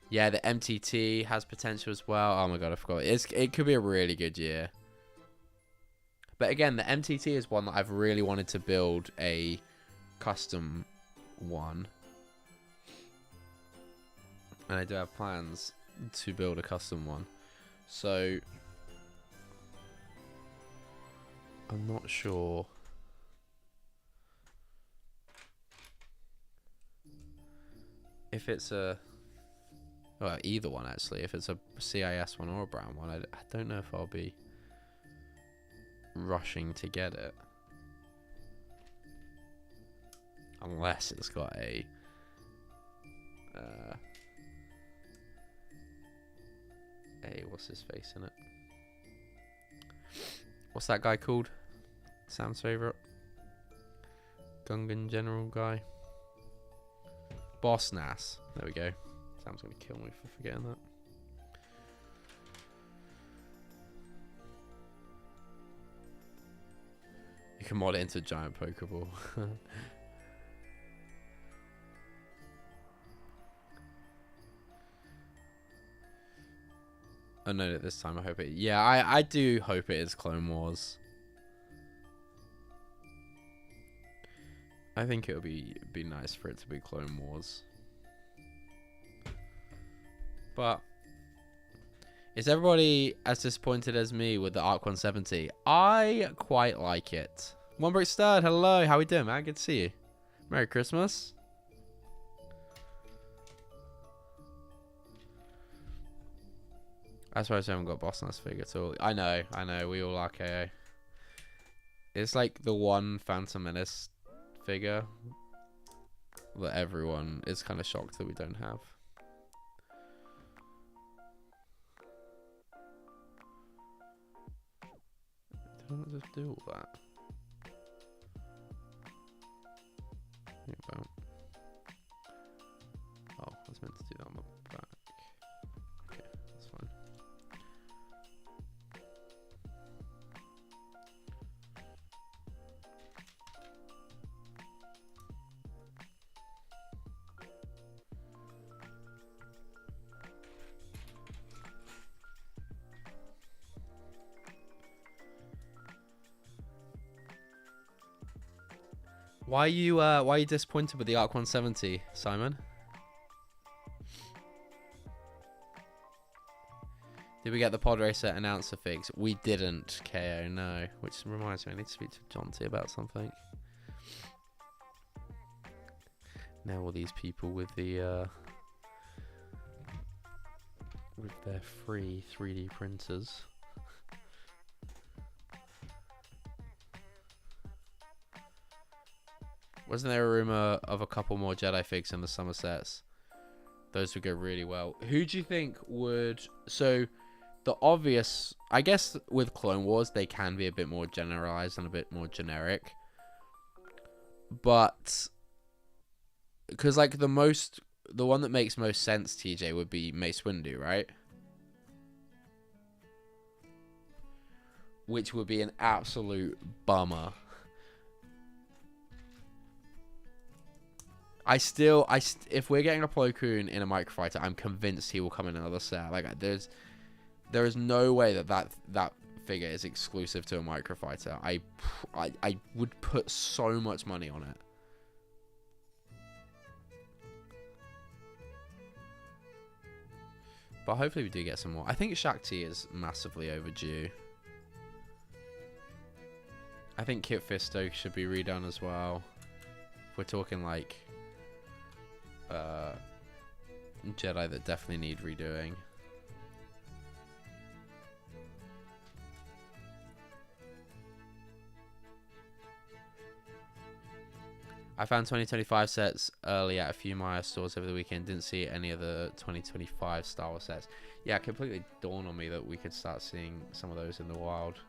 Yeah, the MTT has potential as well. Oh my god, I forgot. It could be a really good year. But again, the MTT is one that I've really wanted to build a custom one. And I do have plans to build a custom one. So I'm not sure. If it's a... Well, either one actually. If it's a CIS one or a brown one, I don't know if I'll be rushing to get it. Unless it's got a... what's his face in it? What's that guy called? Sam's favourite? Gungan General guy. Boss Nass. There we go. Sam's going to kill me for forgetting that. You can mod it into a giant Pokeball. Oh no, this time I hope it... Yeah, I do hope it is Clone Wars. I think it would be nice for it to be Clone Wars. But is everybody as disappointed as me with the Arc 170? I quite like it. One Brick Stud, hello, how we doing, man? Good to see you. Merry Christmas. I suppose I haven't got Boss Nass figure at all. I know, we all are KO. It's like the one Phantom Menace figure that everyone is kind of shocked that we don't have. Did I just do all that? Oh, I was meant to do that on the back. Okay, that's fine. Why are you disappointed with the Arc 170, Simon? Did we get the Pod Racer announcer figs? We didn't, KO, no. Which reminds me, I need to speak to Jonty about something. Now all these people with the with their free 3D printers. Wasn't there a rumor of a couple more Jedi figs in the summer sets? Those would go really well. Who do you think would... So, the obvious... I guess with Clone Wars, they can be a bit more generalized and a bit more generic. But... Because, like, the one that makes most sense, TJ, would be Mace Windu, right? Which would be an absolute bummer. If we're getting a Plo Koon in a Microfighter, I'm convinced he will come in another set. Like, there is no way that figure is exclusive to a Microfighter. I would put so much money on it. But hopefully we do get some more. I think Shakti is massively overdue. I think Kit Fisto should be redone as well. If we're talking like Jedi that definitely need redoing. I found 2025 sets early at a few Maya stores over the weekend. Didn't see any of the 2025 Star Wars sets. Yeah, it completely dawned on me that we could start seeing some of those in the wild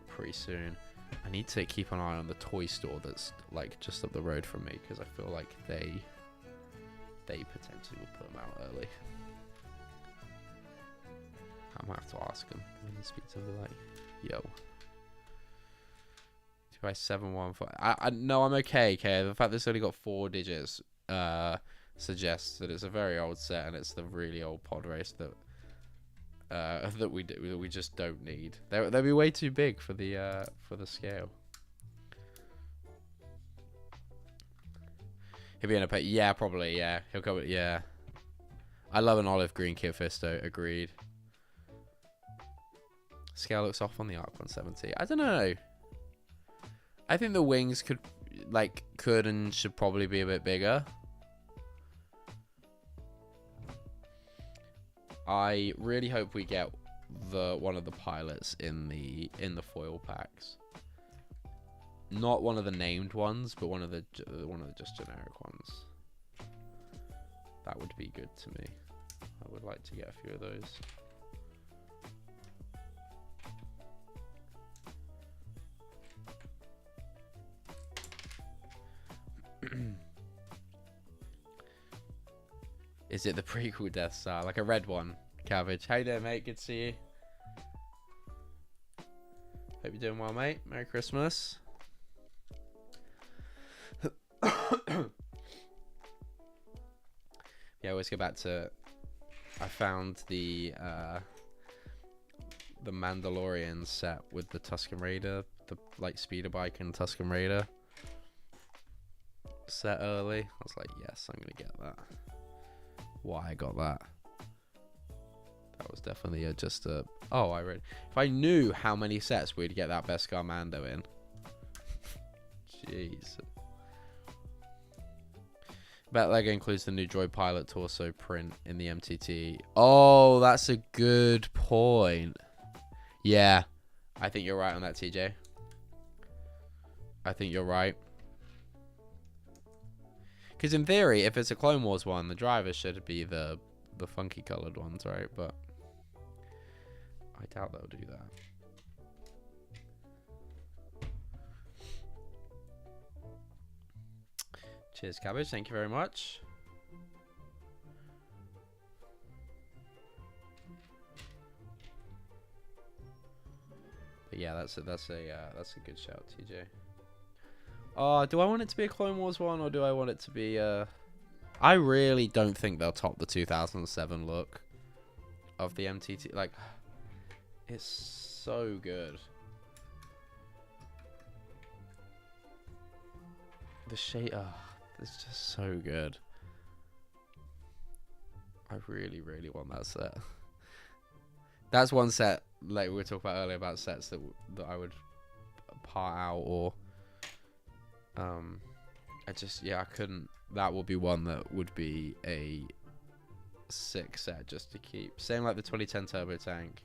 pretty soon. I need to keep an eye on the toy store that's like just up the road from me, because I feel like they potentially will put them out early. I might have to ask them. I'm gonna speak to them like, yo. 2x715. No, I'm okay. Okay, the fact that it's only got 4 digits suggests that it's a very old set, and it's the really old pod race that we just don't need. They'll be way too big for the scale. He'll be in a pet. Yeah, probably. Yeah, he'll go. Yeah, I love an olive green Kit Fisto. Agreed. Scale looks off on the Arc 170. I don't know. I think the wings could and should probably be a bit bigger. I really hope we get one of the pilots in the foil packs. Not one of the named ones, but one of the just generic ones. That would be good to me. I would like to get a few of those. Is it the prequel Death Star? Like a red one? Cabbage. How you doing, mate? Good to see you. Hope you're doing well, mate. Merry Christmas. Yeah, let's go back to... I found the Mandalorian set with the Tusken Raider, the speeder bike and Tusken Raider set early. I was like, yes, I'm gonna get that. Why I got that? That was definitely just a... Oh, if I knew how many sets we'd get that Beskar Mando in. Jeez. Bet Lego includes the new Droid Pilot torso print in the MTT. Oh, that's a good point. Yeah, I think you're right on that, TJ. I think you're right. Because in theory, if it's a Clone Wars one, the drivers should be the funky coloured ones, right? But I doubt they'll do that. Cheers, Cabbage. Thank you very much. But yeah, that's a good shout, TJ. Do I want it to be a Clone Wars one, or do I want it to be I really don't think they'll top the 2007 look of the MTT. Like, it's so good. The shade, it's just so good. I really, really want that set. That's one set, like we were talking about earlier, about sets that I would part out, or I couldn't. That would be one that would be a sick set just to keep. Same like the 2010 Turbo Tank.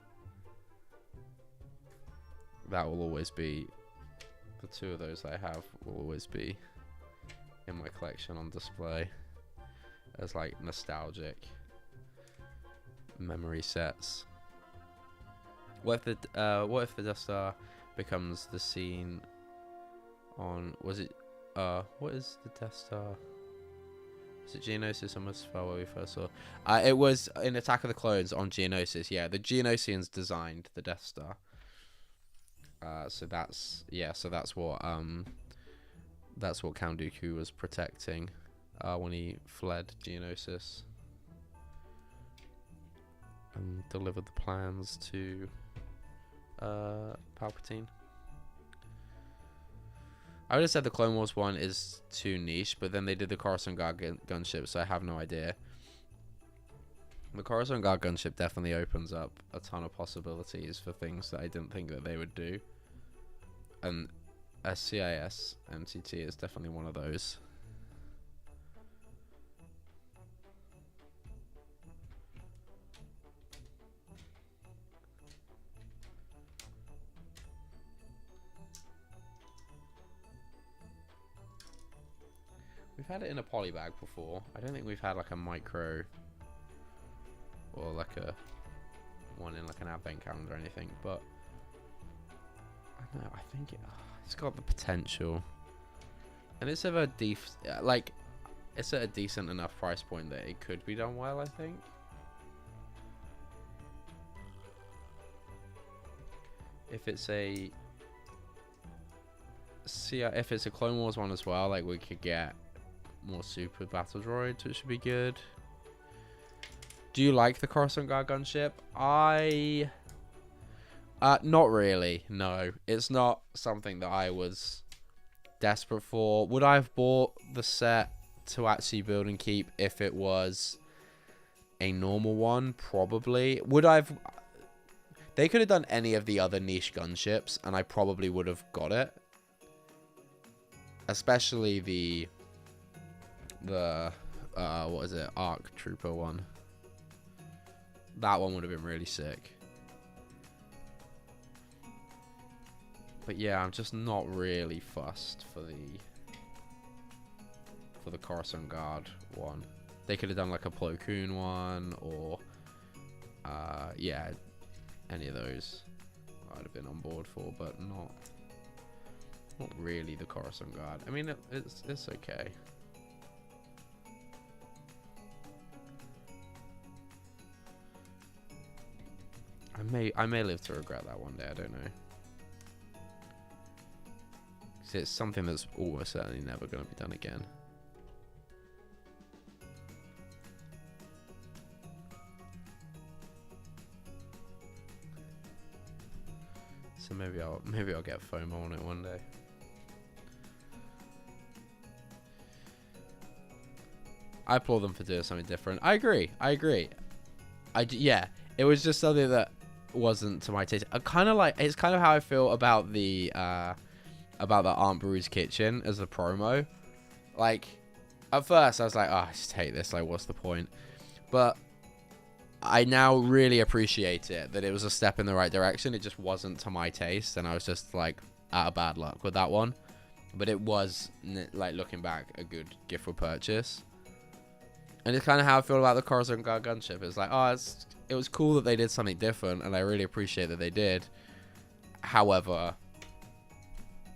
That will always be, the two of those I have will always be in my collection on display as like nostalgic memory sets. What if the Death Star becomes the scene on, what is the Death Star? Is it Geonosis or Mustafar where we first saw? It was in Attack of the Clones on Geonosis. Yeah, the Geonosians designed the Death Star. So that's what Count Dooku was protecting when he fled Geonosis and delivered the plans to Palpatine. I would have said the Clone Wars one is too niche, but then they did the Coruscant Guard gunship, so I have no idea. The Coruscant Guard gunship definitely opens up a ton of possibilities for things that I didn't think that they would do. And SCIS MTT is definitely one of those. had it in a poly bag before. I don't think we've had like a micro or like a one in like an advent calendar or anything, but I don't know, I think it's got the potential. And it's of a it's at a decent enough price point that it could be done well, I think. If it's a if it's a Clone Wars one as well, like we could get more super battle droids, which would be good. Do you like the Coruscant Guard gunship? Not really. No, it's not something that I was desperate for. Would I have bought the set to actually build and keep if it was a normal one? Probably. Would I've? They could have done any of the other niche gunships, and I probably would have got it. Especially the what is it, ARC Trooper one. That one would have been really sick. But yeah, I'm just not really fussed for the Coruscant Guard one. They could have done like a Plo Koon one, or yeah, any of those I'd have been on board for, but not really the Coruscant Guard. I mean, it's okay. I may live to regret that one day. I don't know. 'Cause it's something that's almost certainly never going to be done again. So maybe I'll get FOMO on it one day. I applaud them for doing something different. I agree. Yeah, it was just something that wasn't to my taste. It's kind of how I feel about the Aunt Beru's Kitchen as the promo. Like, at first I was like, oh, I just hate this. Like, what's the point? But I now really appreciate it, that it was a step in the right direction. It just wasn't to my taste, and I was just like out of bad luck with that one. But it was, like, looking back, a good gift for purchase. And it's kind of how I feel about the Coruscant Guard gunship. It's like, oh, it was cool that they did something different, and I really appreciate that they did. However,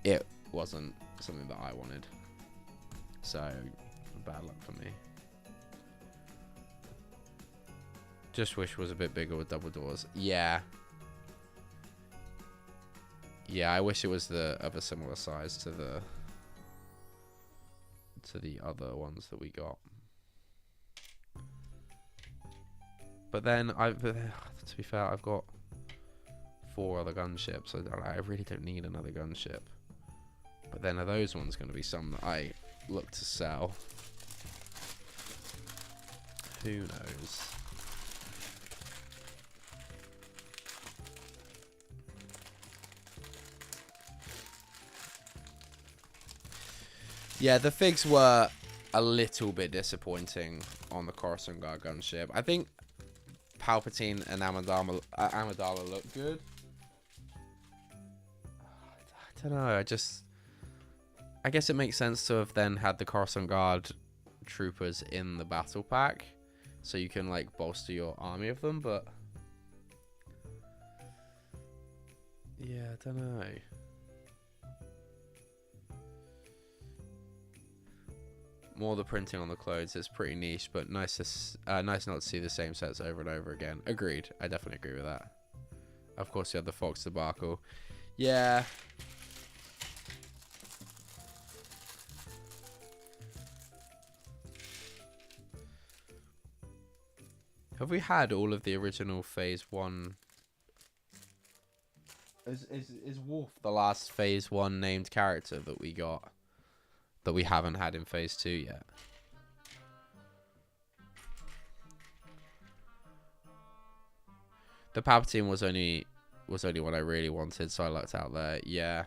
it wasn't something that I wanted. So, bad luck for me. Just wish it was a bit bigger with double doors. Yeah. Yeah, I wish it was of a similar size to the other ones that we got. But then, to be fair, I've got 4 other gunships. So I really don't need another gunship. But then are those ones going to be some that I look to sell? Who knows? Yeah, the figs were a little bit disappointing on the Coruscant Guard gunship. I think Palpatine and Amidala look good. I don't know. I guess it makes sense to have then had the Coruscant Guard troopers in the battle pack, so you can like bolster your army of them. But yeah, I don't know. More the printing on the clothes is pretty niche, but nice not to see the same sets over and over again. Agreed. I definitely agree with that. Of course, you had the Fox debacle. Yeah. Have we had all of the original Phase 1? Is Wolf the last Phase 1 named character that we got? That we haven't had in Phase 2 yet. The Palpatine was only what I really wanted, so I lucked out there. Yeah.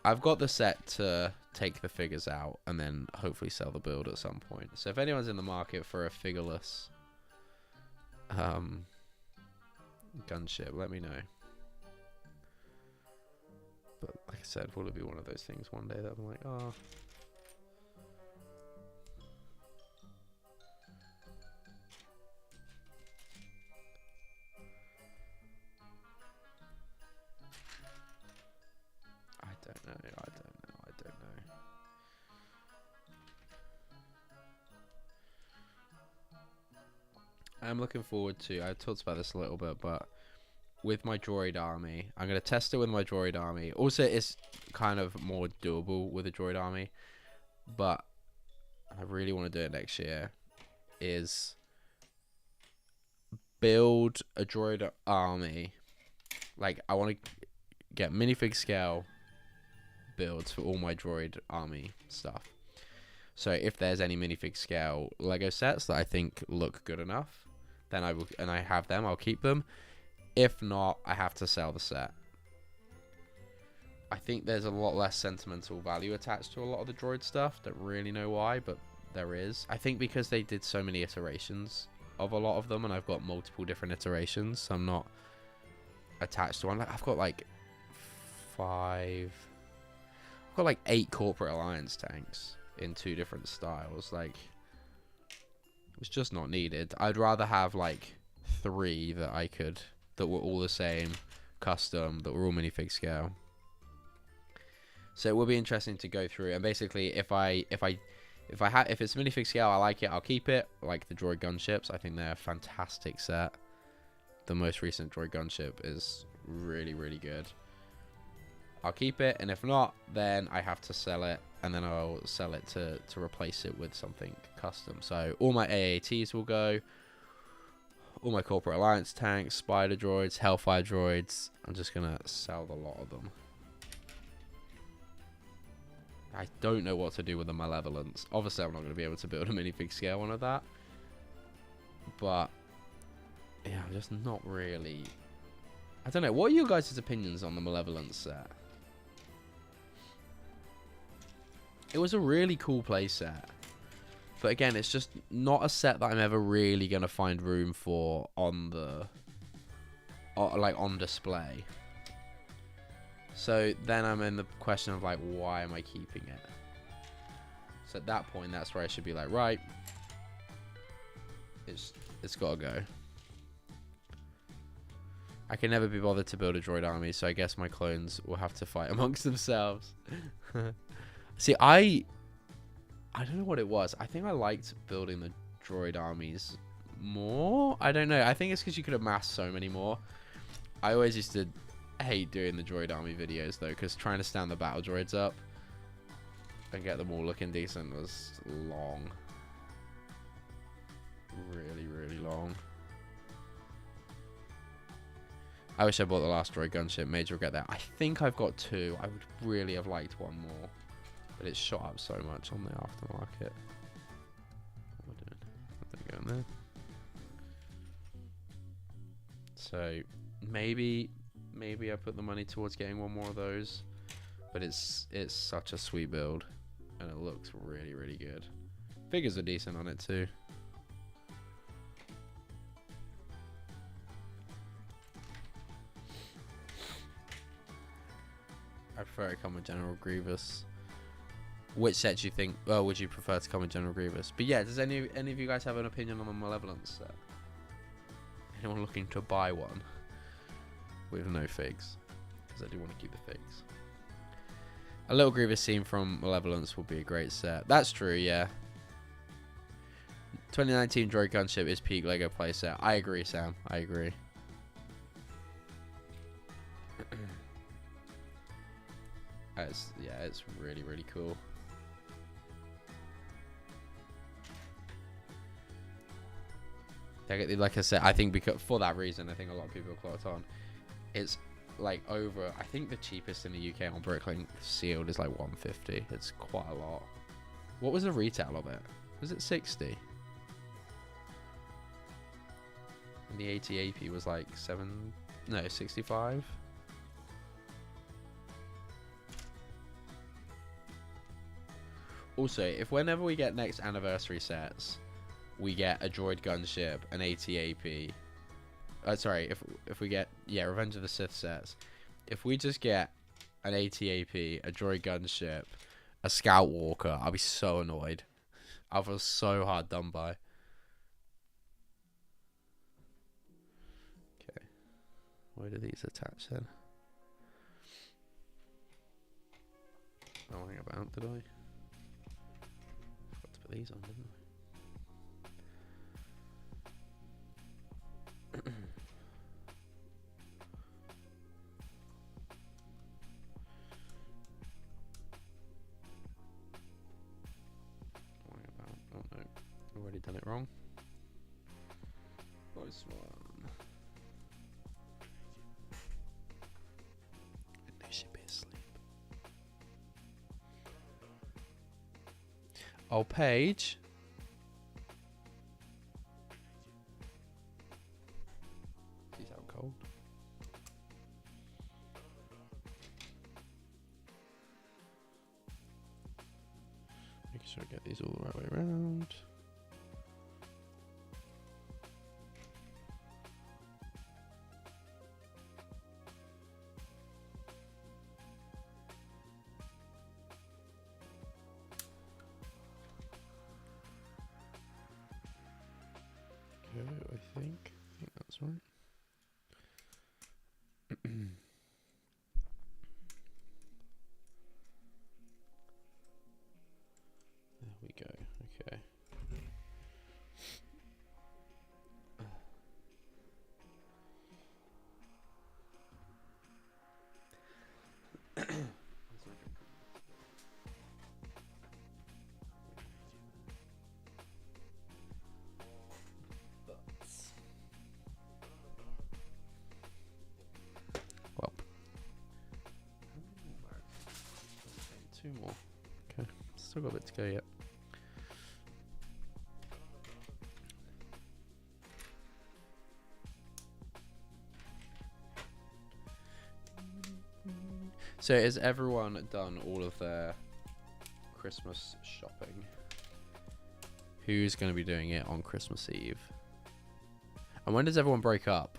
I've got the set to take the figures out and then hopefully sell the build at some point. So if anyone's in the market for a figureless gunship, let me know. But like I said, will it be one of those things one day that I'm like, oh, I'm looking forward to. I talked about this a little bit, but with my droid army, I'm gonna test it with my droid army. Also, it's kind of more doable with a droid army, but I really want to do it next year. Is build a droid army. Like, I want to get minifig scale builds for all my droid army stuff. So if there's any minifig scale Lego sets that I think look good enough, then I will, and I have them, I'll keep them. If not, I have to sell the set. I think there's a lot less sentimental value attached to a lot of the droid stuff. Don't really know why, but there is. I think because they did so many iterations of a lot of them, and I've got multiple different iterations, so I'm not attached to one. Like, I've got like 8 Corporate Alliance tanks in 2 different styles. Like, it's just not needed. I'd rather have like 3 that were all the same, custom, that were all minifig scale. So it will be interesting to go through, and basically if it's minifig scale, I like it, I'll keep it. Like the droid gunships, I think they're a fantastic set. The most recent droid gunship is really, really good. I'll keep it, and if not, then I have to sell it, and then I'll sell it to replace it with something custom. So all my AATs will go, all my Corporate Alliance tanks, Spider droids, Hellfire droids. I'm just gonna sell a lot of them. I don't know what to do with the Malevolence. Obviously, I'm not going to be able to build a minifig scale one of that. But yeah, I'm just not really. I don't know. What are your guys' opinions on the Malevolence set? It was a really cool playset. But again, it's just not a set that I'm ever really going to find room for on the... like, on display. So then I'm in the question of, like, why am I keeping it? So at that point, that's where I should be like, right. It's got to go. I can never be bothered to build a droid army, so I guess my clones will have to fight amongst themselves. See, I don't know what it was. I think I liked building the droid armies more. I don't know. I think it's because you could amass so many more. I always used to hate doing the droid army videos, though, because trying to stand the battle droids up and get them all looking decent was long. Really, really long. I wish I bought the last droid gunship. Major regret that. I think I've got 2. I would really have liked one more, but it's shot up so much on the aftermarket. What am I doing? Nothing going there. So maybe I put the money towards getting one more of those, but it's such a sweet build, and it looks really, really good. Figures are decent on it too. I prefer it come with General Grievous. Which set do you think? Well, would you prefer to come with General Grievous? But yeah, does any of you guys have an opinion on the Malevolence set? Anyone looking to buy one with no figs? Because I do want to keep the figs. A little Grievous scene from Malevolence would be a great set. That's true, yeah. 2019 Droid Gunship is peak Lego playset. I agree, Sam. I agree. It's really, really cool. Like I said, I think because for that reason, I think a lot of people clocked on. It's like over. I think the cheapest in the UK on Bricklink sealed is like 150. It's quite a lot. What was the retail of it? Was it 60? And the ATAP was like 65. Also, if whenever we get next anniversary sets, we get a droid gunship, an ATAP. Sorry, if we get Revenge of the Sith sets, if we just get an ATAP, a droid gunship, a Scout Walker, I'll be so annoyed. I'll feel so hard done by. Okay, where do these attach then? Oh, hang about, did I? Forgot to put these on, didn't I? this one. They should be asleep. Oh, Paige. She's out cold. Making sure I get these all the right way around. I think that's right. There we go. Okay. Well, two more. Okay, still got a bit to go yet. So has everyone done all of their Christmas shopping? Who's going to be doing it on Christmas Eve? And when does everyone break up?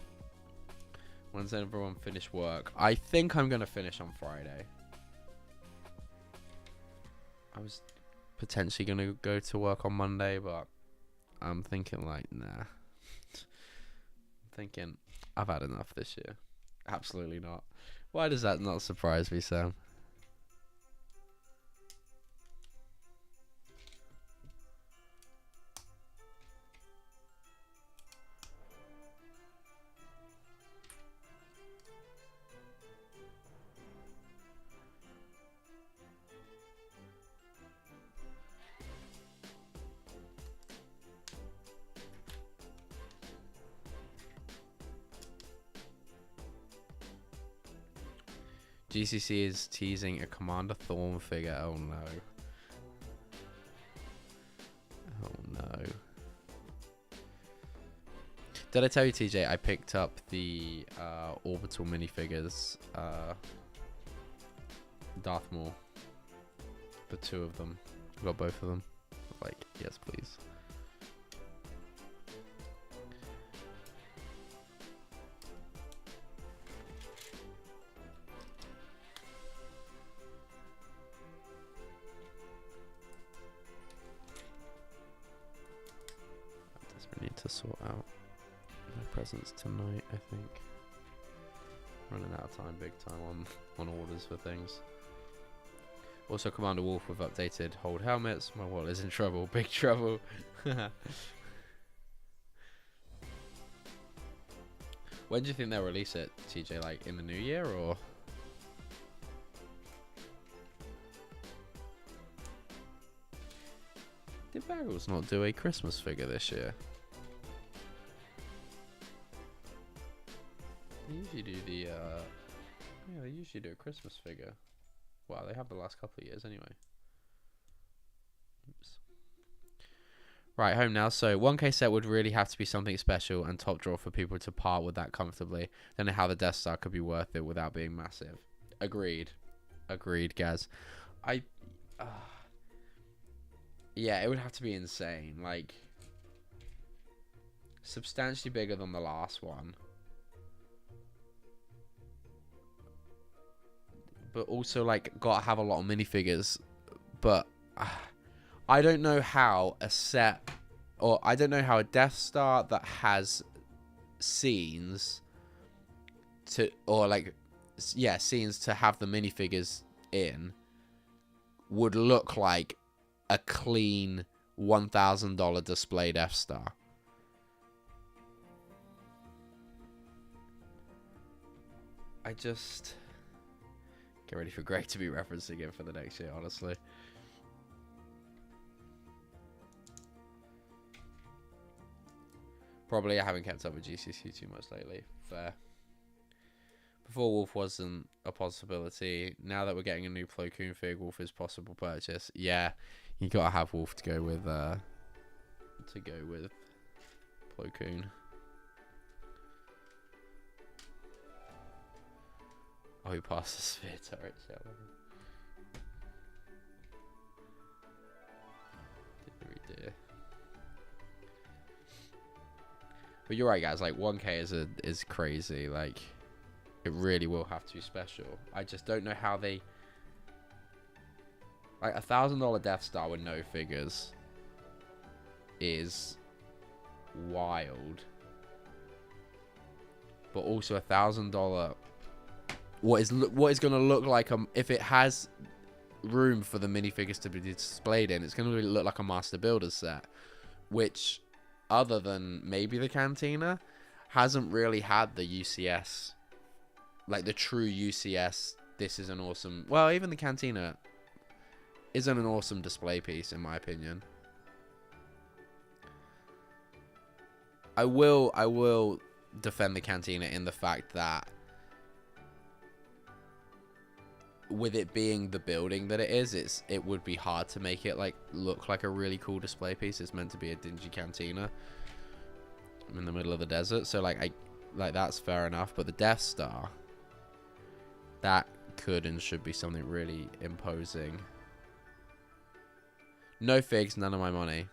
When does everyone finish work? I think I'm going to finish on Friday. I was potentially going to go to work on Monday, but I'm thinking like, nah. I'm thinking I've had enough this year. Absolutely not. Why does that not surprise me, Sam? GCC is teasing a Commander Thorn figure. Oh no. Oh no. Did I tell you, TJ, I picked up the orbital minifigures, Darth Maul. The two of them. I got both of them. Like, yes, please. Need to sort out my presents tonight, I think. Running out of time, big time on orders for things. Also, Commander Wolf with updated hold helmets. My wallet is in trouble, big trouble. When do you think they'll release it, TJ? Like in the new year or? Did Bagels not do a Christmas figure this year? They usually do the, yeah, they usually do a Christmas figure. Well, they have the last couple of years anyway. Oops. Right, home now. So 1K set would really have to be something special and top drawer for people to part with that comfortably. Don't know how the Death Star could be worth it without being massive. Agreed. Agreed, Gaz. Yeah, it would have to be insane. Like, substantially bigger than the last one. But also, like, gotta have a lot of minifigures. But I don't know how a set, or I don't know how a Death Star that has scenes to, or like, yeah, scenes to have the minifigures in would look like a clean $1,000 display Death Star. I just get ready for Greg to be referencing it for the next year, honestly. Probably I haven't kept up with GCC too much lately. Fair. Before Wolf wasn't a possibility. Now that we're getting a new Plo Koon fig, Wolf is possible purchase. Yeah, you gotta have Wolf to go with Plo Koon. Oh, he passed the sphere turret shell. Dear. But you're right, guys. Like 1K is crazy. Like it really will have to be special. I just don't know how they like $1,000 Death Star with no figures is wild. But also $1,000. What is going to look like if it has room for the minifigures to be displayed in, it's going to look like a Master Builder set, which, other than maybe the Cantina, hasn't really had the UCS, like the true UCS. This is an awesome. Well, even the Cantina isn't an awesome display piece, in my opinion. I will defend the Cantina in the fact that, with it being the building that it is, it would be hard to make it like look like a really cool display piece. It's meant to be a dingy cantina in the middle of the desert, so like that's fair enough. But the Death Star, that could and should be something really imposing. No figs, none of my money.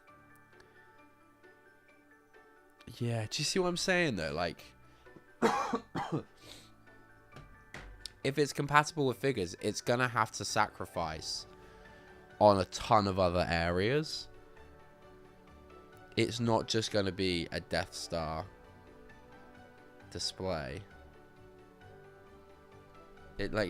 Yeah, do you see what I'm saying though? Like if it's compatible with figures, it's gonna have to sacrifice on a ton of other areas. It's not just gonna be a Death Star display. I don't know.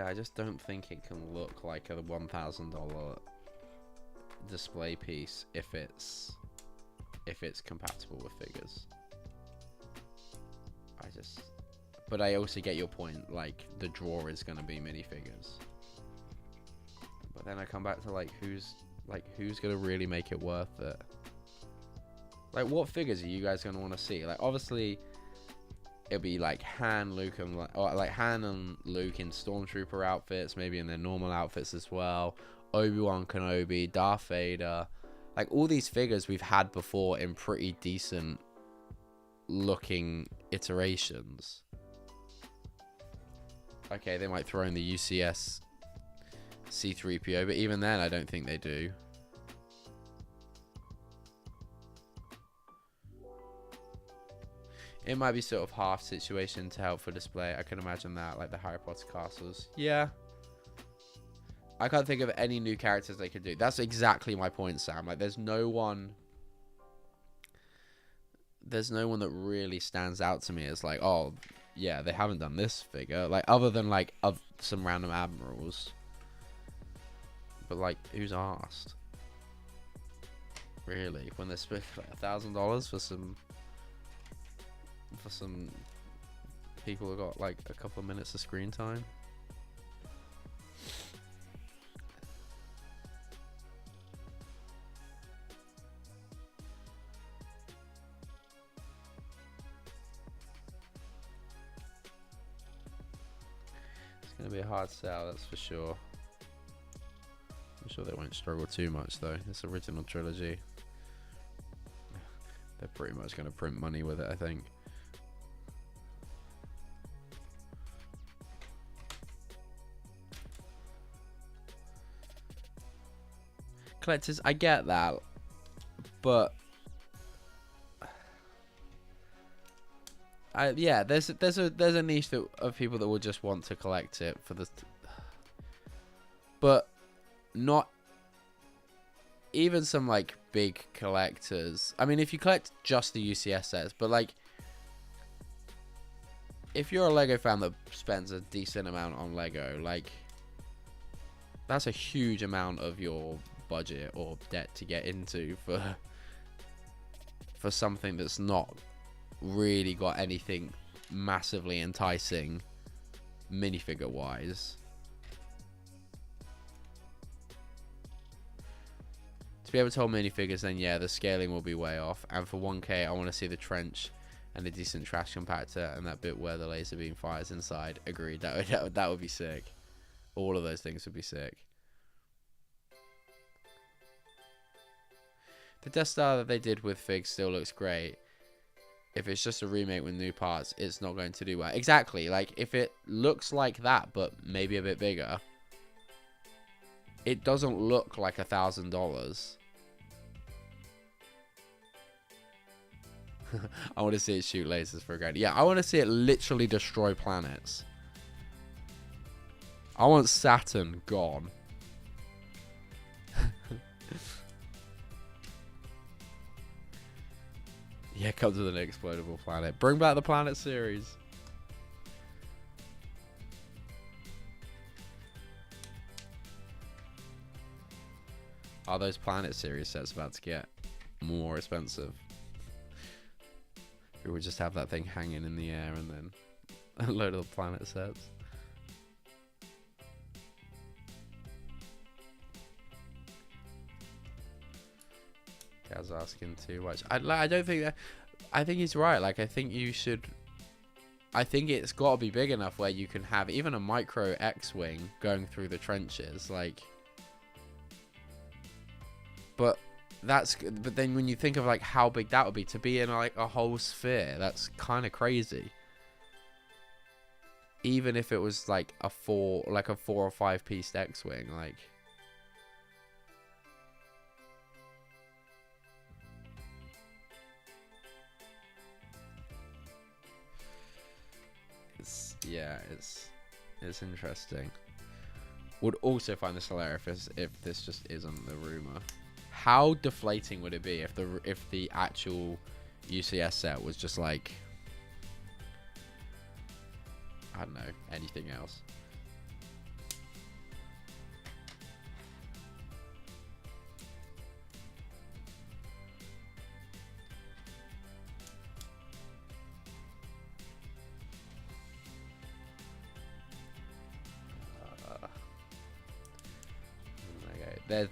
I just don't think it can look like a $1,000 display piece if it's compatible with figures. But I also get your point. Like the draw is gonna be minifigures. But then I come back to like who's gonna really make it worth it? Like what figures are you guys gonna want to see? Like obviously. It'll be like Han, Luke, and Han and Luke in Stormtrooper outfits, maybe in their normal outfits as well. Obi-Wan Kenobi, Darth Vader, like all these figures we've had before in pretty decent looking iterations. Okay, they might throw in the UCS C-3PO, but even then, I don't think they do. It might be sort of half situation to help for display. I can imagine that, like the Harry Potter castles. Yeah. I can't think of any new characters they could do. That's exactly my point, Sam. Like, there's no one that really stands out to me as like, oh, yeah, they haven't done this figure. Like, other than like of some random admirals. But like, who's asked? Really, when they're spending like $1,000 for some people who got like a couple of minutes of screen time. It's gonna be a hard sell, that's for sure. I'm sure they won't struggle too much though. This original trilogy, they're pretty much gonna print money with it, I think. Collectors, I get that, but yeah, there's a niche of people that will just want to collect it for the, but not even some like big collectors. I mean, if you collect just the UCS sets, but like, if you're a Lego fan that spends a decent amount on Lego, like, that's a huge amount of your budget or debt to get into for something that's not really got anything massively enticing minifigure wise. To be able to hold minifigures, then yeah, the scaling will be way off. And for 1K, I want to see the trench and a decent trash compactor and that bit where the laser beam fires inside. Agreed. That would be sick. All of those things would be sick. The Death Star that they did with Figs still looks great. If it's just a remake with new parts, it's not going to do well. Exactly. Like, if it looks like that, but maybe a bit bigger, it doesn't look like $1,000. I want to see it shoot lasers for a grand. Yeah, I want to see it literally destroy planets. I want Saturn gone. Yeah, comes with an explodable planet. Bring back the Planet series. Are those Planet series sets about to get more expensive? We would just have that thing hanging in the air and then a load of the Planet sets. Gaz asking too much. I don't think that. I think he's right. Like, I think you should. I think it's got to be big enough where you can have even a micro X-wing going through the trenches. Like, but then when you think of like how big that would be to be in like a whole sphere, that's kind of crazy. Even if it was like a 4 or 5 piece X-wing, like. It's interesting. Would also find this hilarious if this just isn't the rumor. How deflating would it be if the actual UCS set was just like, I don't know, anything else?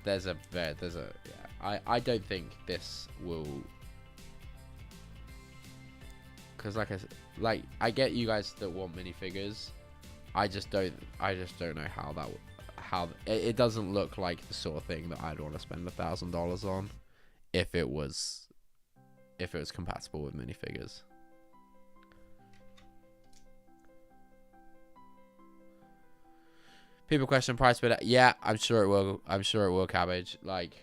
There's a yeah. I don't think this will, because I get you guys that want minifigures. I just don't know how it doesn't look like the sort of thing that I'd want to spend $1,000 on if it was compatible with minifigures. People question price, but yeah, I'm sure it will. I'm sure it will, Cabbage. Like,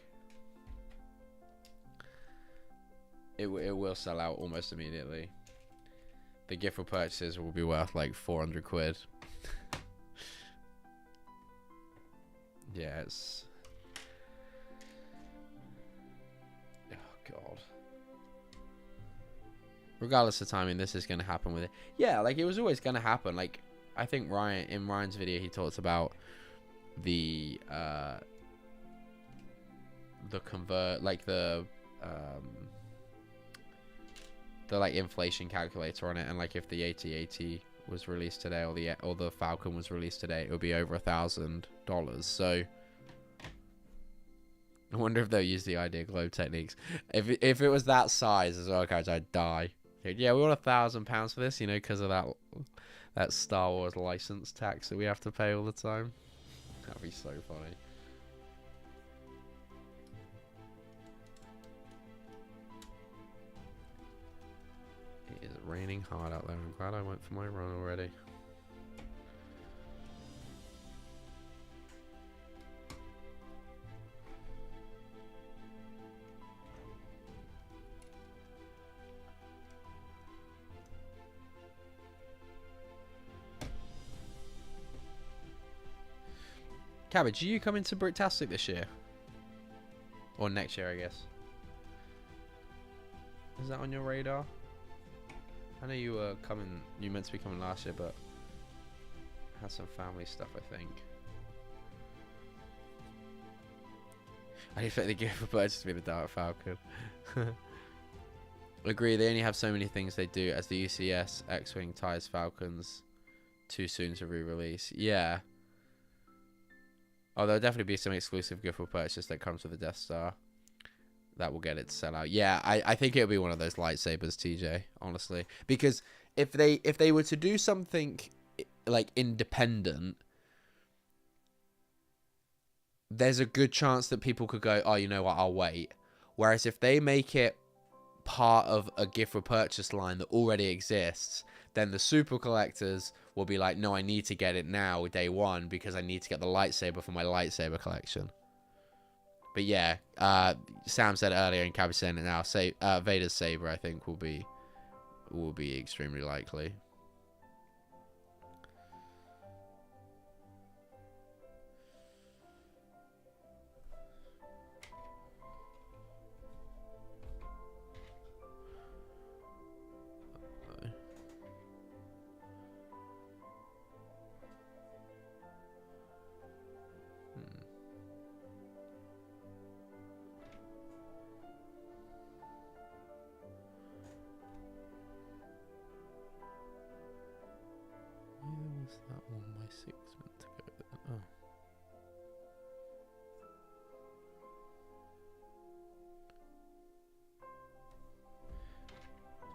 it will sell out almost immediately. The gift for purchases will be worth like 400 quid. Yeah, it's. Oh god. Regardless of timing, this is gonna happen with it. Yeah, like it was always gonna happen. Like, I think Ryan's video, he talks about the convert, like the like inflation calculator on it, and like if the AT-AT was released today or the Falcon was released today, it would be over $1,000. So I wonder if they'll use the Idea Globe techniques. If it was that size as well, guys, I'd die. Yeah, we want £1,000 for this, you know, because of that Star Wars license tax that we have to pay all the time. That'd be so funny. It is raining hard out there. I'm glad I went for my run already. Cabbage, are you coming to Bricktastic this year? Or next year, I guess. Is that on your radar? I know you were coming. You meant to be coming last year, but had some family stuff, I think. I expect the gift for purchase to be the Dark Falcon. Agree, they only have so many things they do as the UCS, X-Wing, TIEs, Falcons. Too soon to re-release. Yeah. Oh, there'll definitely be some exclusive gift for purchase that comes with the Death Star. That will get it to sell out. Yeah, I think it'll be one of those lightsabers, TJ, honestly. Because if they were to do something like independent, there's a good chance that people could go, oh, you know what, I'll wait. Whereas if they make it part of a gift for purchase line that already exists, then the super collectors will be like, no, I need to get it now, day one, because I need to get the lightsaber for my lightsaber collection. But yeah, Sam said it earlier, and Cabby's saying it now. Vader's saber, I think, will be extremely likely. Where was that one? My 6 meant to go then. Oh.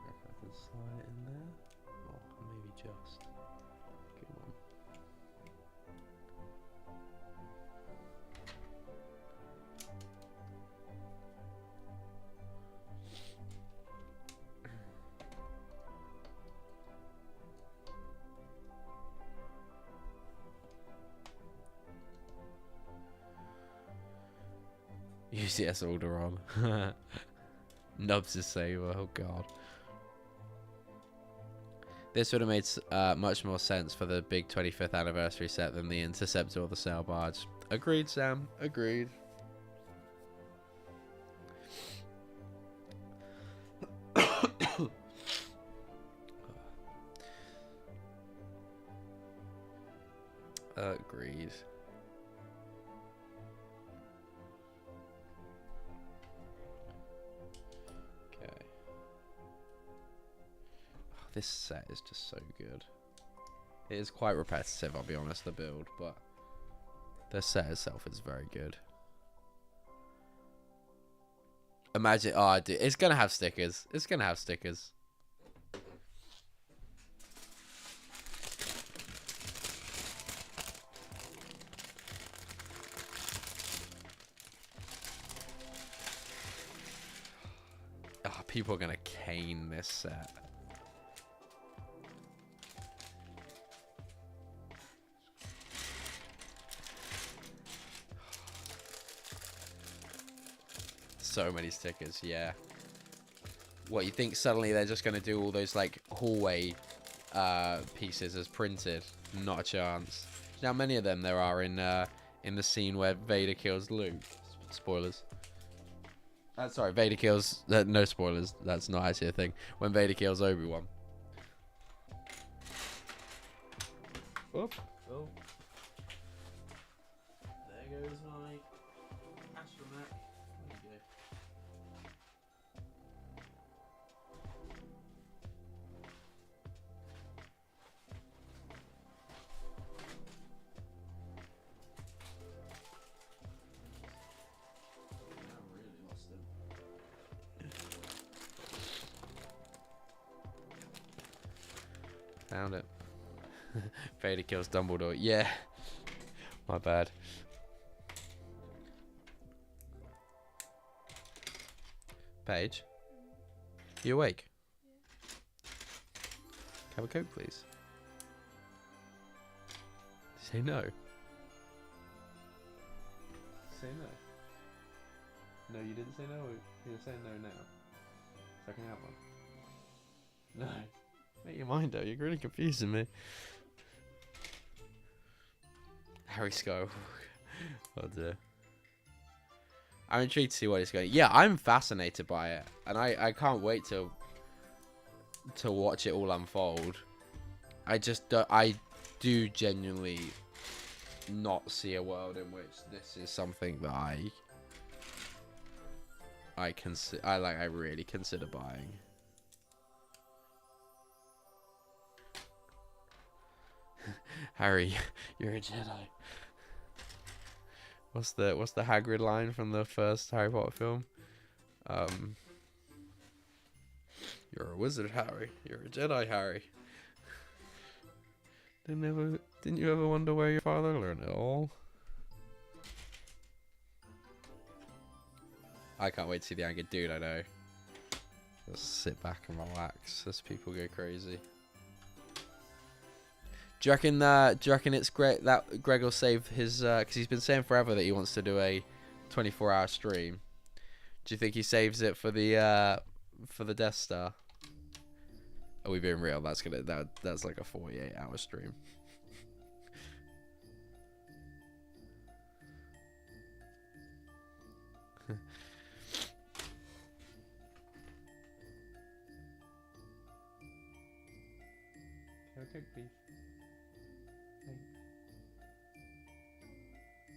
If I can slide it in there. Oh, maybe just. Come on. UCS Alderaan. Nubs' saber, oh god. This would have made much more sense for the big 25th anniversary set than the Interceptor or the Sail Barge. Agreed, Sam. Agreed. Agreed. This set is just so good. It is quite repetitive, I'll be honest, the build, but the set itself is very good. Imagine, oh, dude, it's gonna have stickers. It's gonna have stickers. Oh, people are gonna cane this set. So many stickers, yeah. What, you think suddenly they're just going to do all those, like, hallway pieces as printed? Not a chance. You know how many of them there are in the scene where Vader kills Luke? Spoilers. Sorry, Vader kills... no spoilers. That's not actually a thing. When Vader kills Obi-Wan. Oop. Oh. There goes my astronaut. There you go. Found it. Vader kills Dumbledore. Yeah. My bad. Paige? You awake? Have a Coke, please. Say no. Say no. No, you didn't say no? You're saying no now. So I can have one. No. Make your mind up. You're really confusing me. Harry Skywalker. Oh dear. I'm intrigued to see what it's going. Yeah, I'm fascinated by it, and I can't wait to watch it all unfold. I do genuinely not see a world in which this is something that I really consider buying. Harry, you're a Jedi. What's the Hagrid line from the first Harry Potter film? You're a wizard, Harry. You're a Jedi, Harry. Didn't you ever wonder where your father learned it all? I can't wait to see the anger. Dude, I know. Just sit back and relax as people go crazy. Do you reckon it's great that Greg will save his... Because he's been saying forever that he wants to do a 24-hour stream. Do you think he saves it for the Death Star? Are we being real? That's like a 48-hour stream. Okay, beef. Thanks.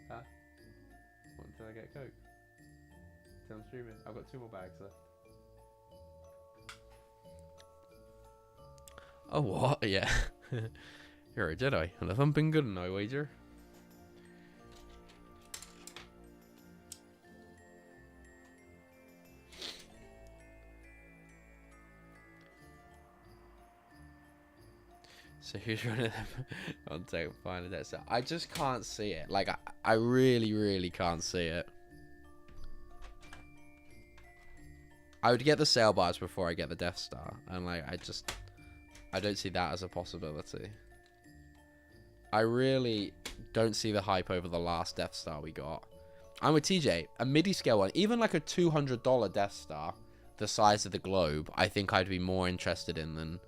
Huh? What, until I get Coke? Till I'm streaming. I've got 2 more bags left. Oh, what? Yeah. You're a Jedi. And a thumping good, I wager. So who's running on take find a Death Star? I just can't see it. Like I really, really can't see it. I would get the sail bars before I get the Death Star, and like I don't see that as a possibility. I really don't see the hype over the last Death Star we got. I'm with TJ. A MIDI scale one, even like a $200 Death Star, the size of the globe, I think I'd be more interested in than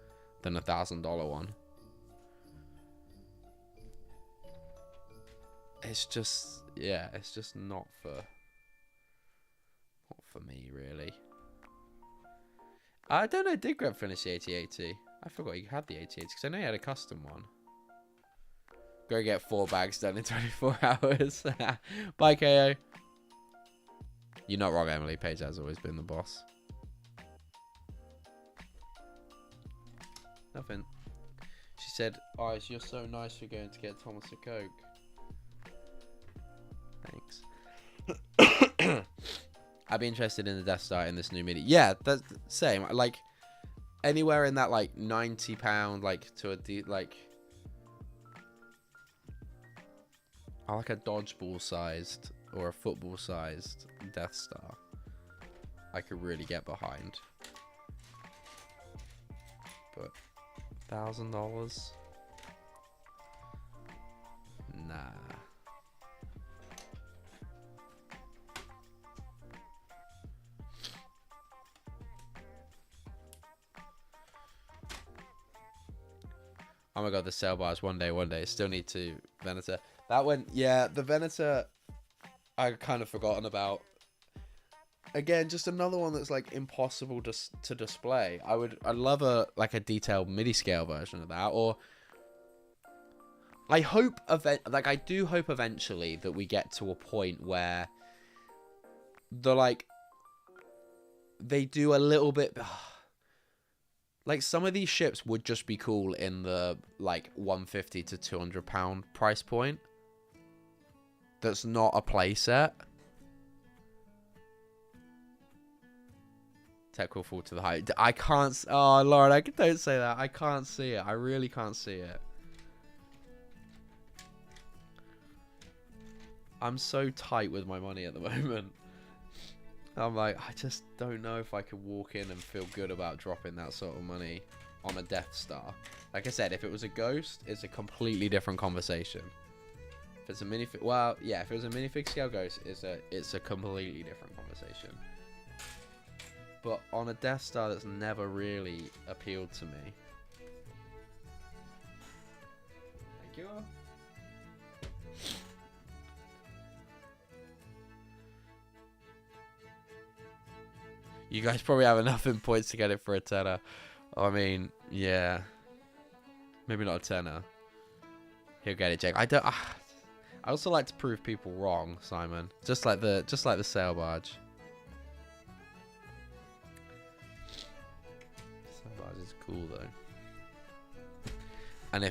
a $1,000 one. It's just, yeah, it's just not for me, really. I don't know, did Greg finish the 8080? I forgot he had the 8080, because I know he had a custom one. Go get 4 bags done in 24 hours. Bye, KO. You're not wrong, Emily. Paige has always been the boss. Nothing. She said, Ice, you're so nice for going to get Thomas a Coke. Thanks. I'd be interested in the Death Star in this new MIDI. Yeah, that's the same. Like, anywhere in that, like, £90, like, to a, like... I like a dodgeball-sized or a football-sized Death Star. I could really get behind. But $1,000? Nah. Oh my god, the sail bars, one day. Still need to Venator. That went, yeah, the Venator I kind of forgotten about. Again, just another one that's like impossible to display. I'd love a detailed MIDI scale version of that, or I hope I do hope eventually that we get to a point where they do a little bit. Like, some of these ships would just be cool in the, like, £150 to £200 price point. That's not a playset. Tech will fall to the height. I can't... Oh, Lauren, don't say that. I can't see it. I really can't see it. I'm so tight with my money at the moment. I'm like, I just don't know if I could walk in and feel good about dropping that sort of money on a Death Star. Like I said, if it was a Ghost, it's a completely different conversation. If it's a minifig, well, yeah, if it was a minifig scale Ghost, it's a completely different conversation. But on a Death Star, that's never really appealed to me. Thank you. You guys probably have enough in points to get it for a tenner. I mean, yeah. Maybe not a tenner. He'll get it, Jake. I don't. I also like to prove people wrong, Simon. Just like the sail barge. Sail barge is cool though. And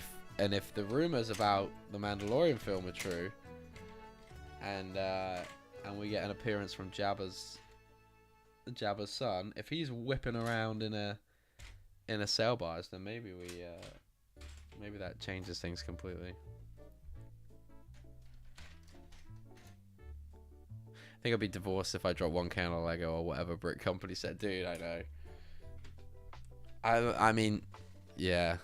if the rumors about the Mandalorian film are true, and we get an appearance from Jabba's son, if he's whipping around in a sail barge, then maybe maybe that changes things completely. I think I'd be divorced if I dropped 1K on a Lego or whatever brick company said. Dude, I know. I mean, yeah.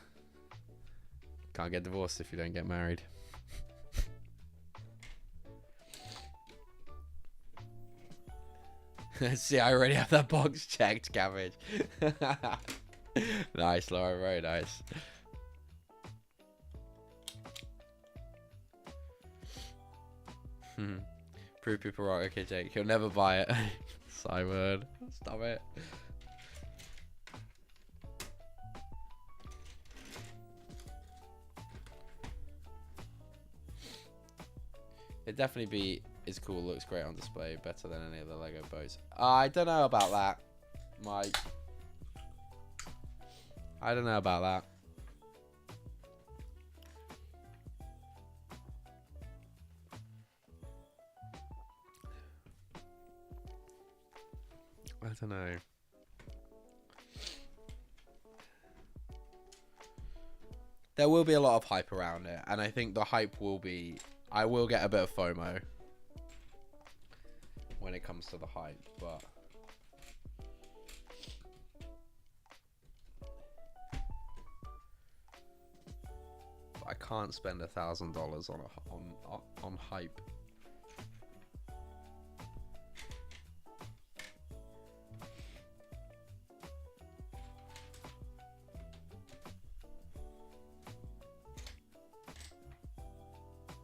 Can't get divorced if you don't get married. See, I already have that box checked, Cabbage. Nice, Laura. Very nice. Prove people wrong. Okay, Jake. He'll never buy it. Simon. Stop it. It'd definitely is cool. Looks great on display. Better than any other Lego boats. I don't know about that, Mike. I don't know about that. I don't know. There will be a lot of hype around it, and I think the hype will be... I will get a bit of FOMO when it comes to the hype, but... I can't spend $1,000 on hype.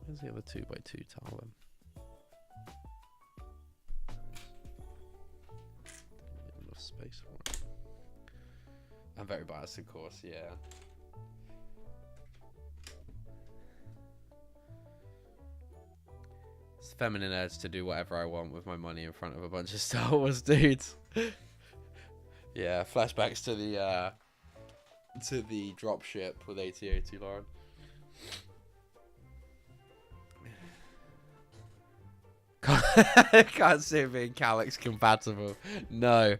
Where's the other 2x2 tile then? Enough space for it. I'm very biased, of course, yeah. It's a feminine urge to do whatever I want with my money in front of a bunch of Star Wars dudes. Yeah, flashbacks to the dropship with AT-AT, Lauren. Can't see being Calyx compatible. No,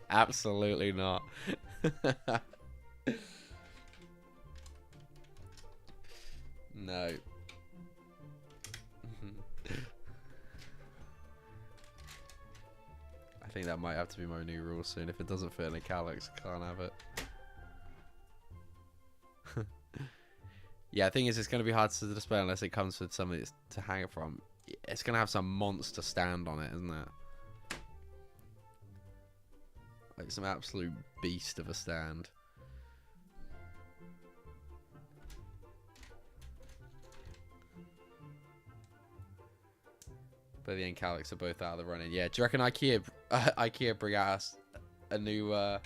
absolutely not. No. I think that might have to be my new rule soon. If it doesn't fit in a Calyx, I can't have it. Yeah, the thing is, it's going to be hard to display unless it comes with something to hang it from. It's going to have some monster stand on it, isn't it? Like some absolute beast of a stand. But the Calyx are both out of the running. Yeah, do you reckon IKEA bring out us a new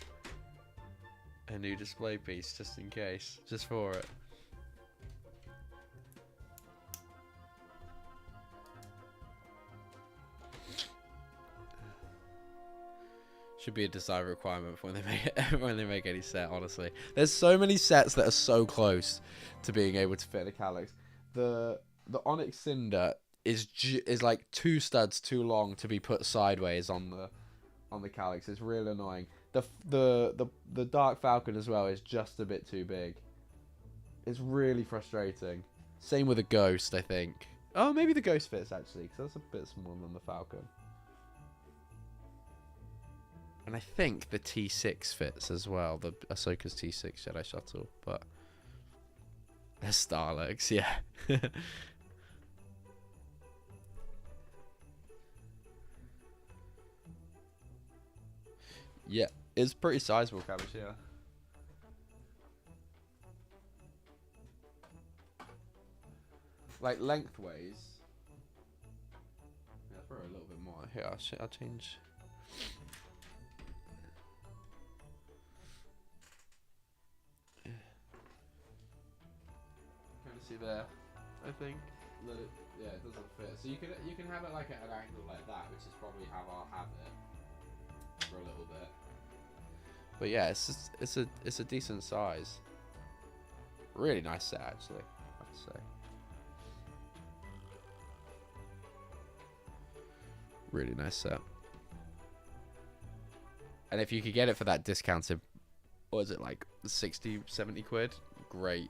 display piece just in case, just for it? Should be a design requirement for when they make any set. Honestly, there's so many sets that are so close to being able to fit a Calyx. The Onyx Cinder is like 2 studs too long to be put sideways on the Calyx. It's really annoying. The Dark Falcon as well is just a bit too big. It's really frustrating. Same with the Ghost, I think. Oh, maybe the Ghost fits actually, because that's a bit smaller than the Falcon. And I think the T6 fits as well, the Ahsoka's T6 Jedi Shuttle, but they're Starlux, yeah. Yeah, it's pretty sizable, Cabbage, yeah. Like lengthways. Yeah, probably a little bit more. Here, I'll change. see there. I think that it doesn't fit. So you can have it like at an angle like that, which is probably how I'll have it for a little bit. But yeah, it's a decent size. Really nice set actually, I have to say. Really nice set. And if you could get it for that discounted, what is it, like 60, 70 quid? Great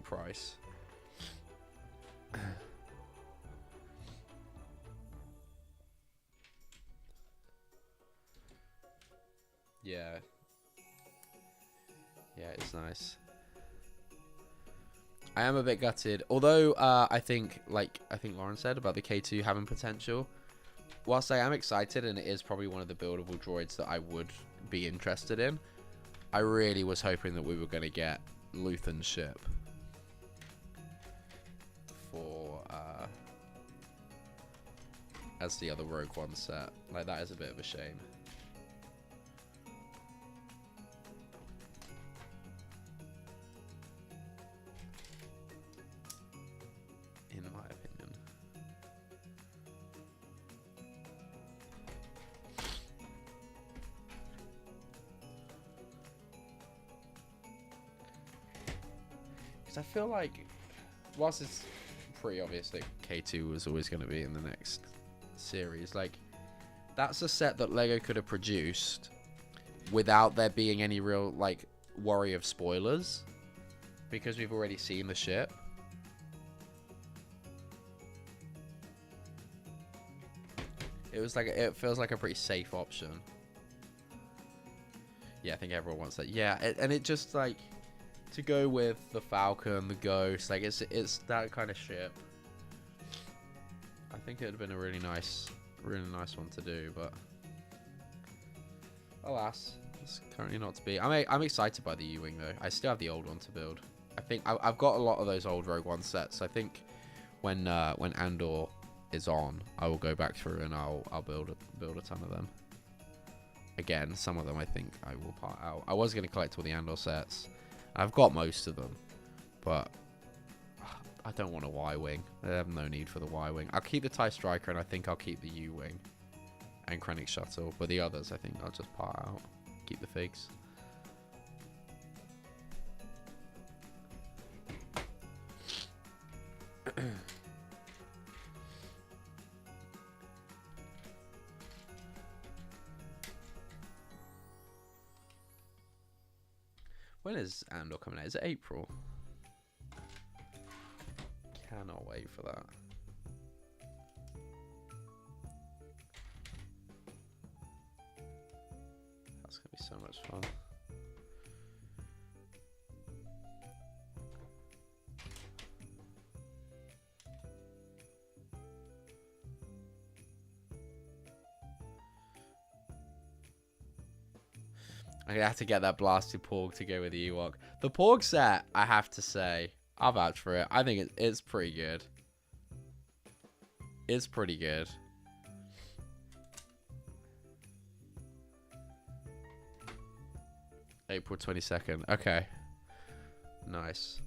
price. Yeah. Yeah, it's nice. I am a bit gutted. Although, I think Lauren said about the K2 having potential. Whilst I am excited, and it is probably one of the buildable droids that I would be interested in, I really was hoping that we were going to get Luthen's ship for as the other Rogue One set. Like, that is a bit of a shame. In my opinion. Because I feel like, whilst it's pretty obvious that K2 was always going to be in the next series, like, that's a set that LEGO could have produced without there being any real, like, worry of spoilers, because we've already seen the ship. It feels like a pretty safe option. Yeah, I think everyone wants that. Yeah, and it just, like, to go with the Falcon, the Ghost, like, it's that kind of ship. I think it would have been a really nice one to do, but alas, it's currently not to be. I'm excited by the U-Wing though. I still have the old one to build. I think I've got a lot of those old Rogue One sets. I think when Andor is on, I will go back through and I'll build a ton of them. Again, some of them I think I will part out. I was going to collect all the Andor sets. I've got most of them, but I don't want a Y-Wing. I have no need for the Y-Wing. I'll keep the TIE Striker, and I think I'll keep the U-Wing and Krennic Shuttle, but the others I think I'll just part out. Keep the figs. When is Andor coming out? Is it April? Cannot wait for that. That's going to be so much fun. I'm gonna have to get that blasted Porg to go with the Ewok. The Porg set, I have to say, I'll vouch for it. I think it's pretty good. It's pretty good. April 22nd. Okay. Nice.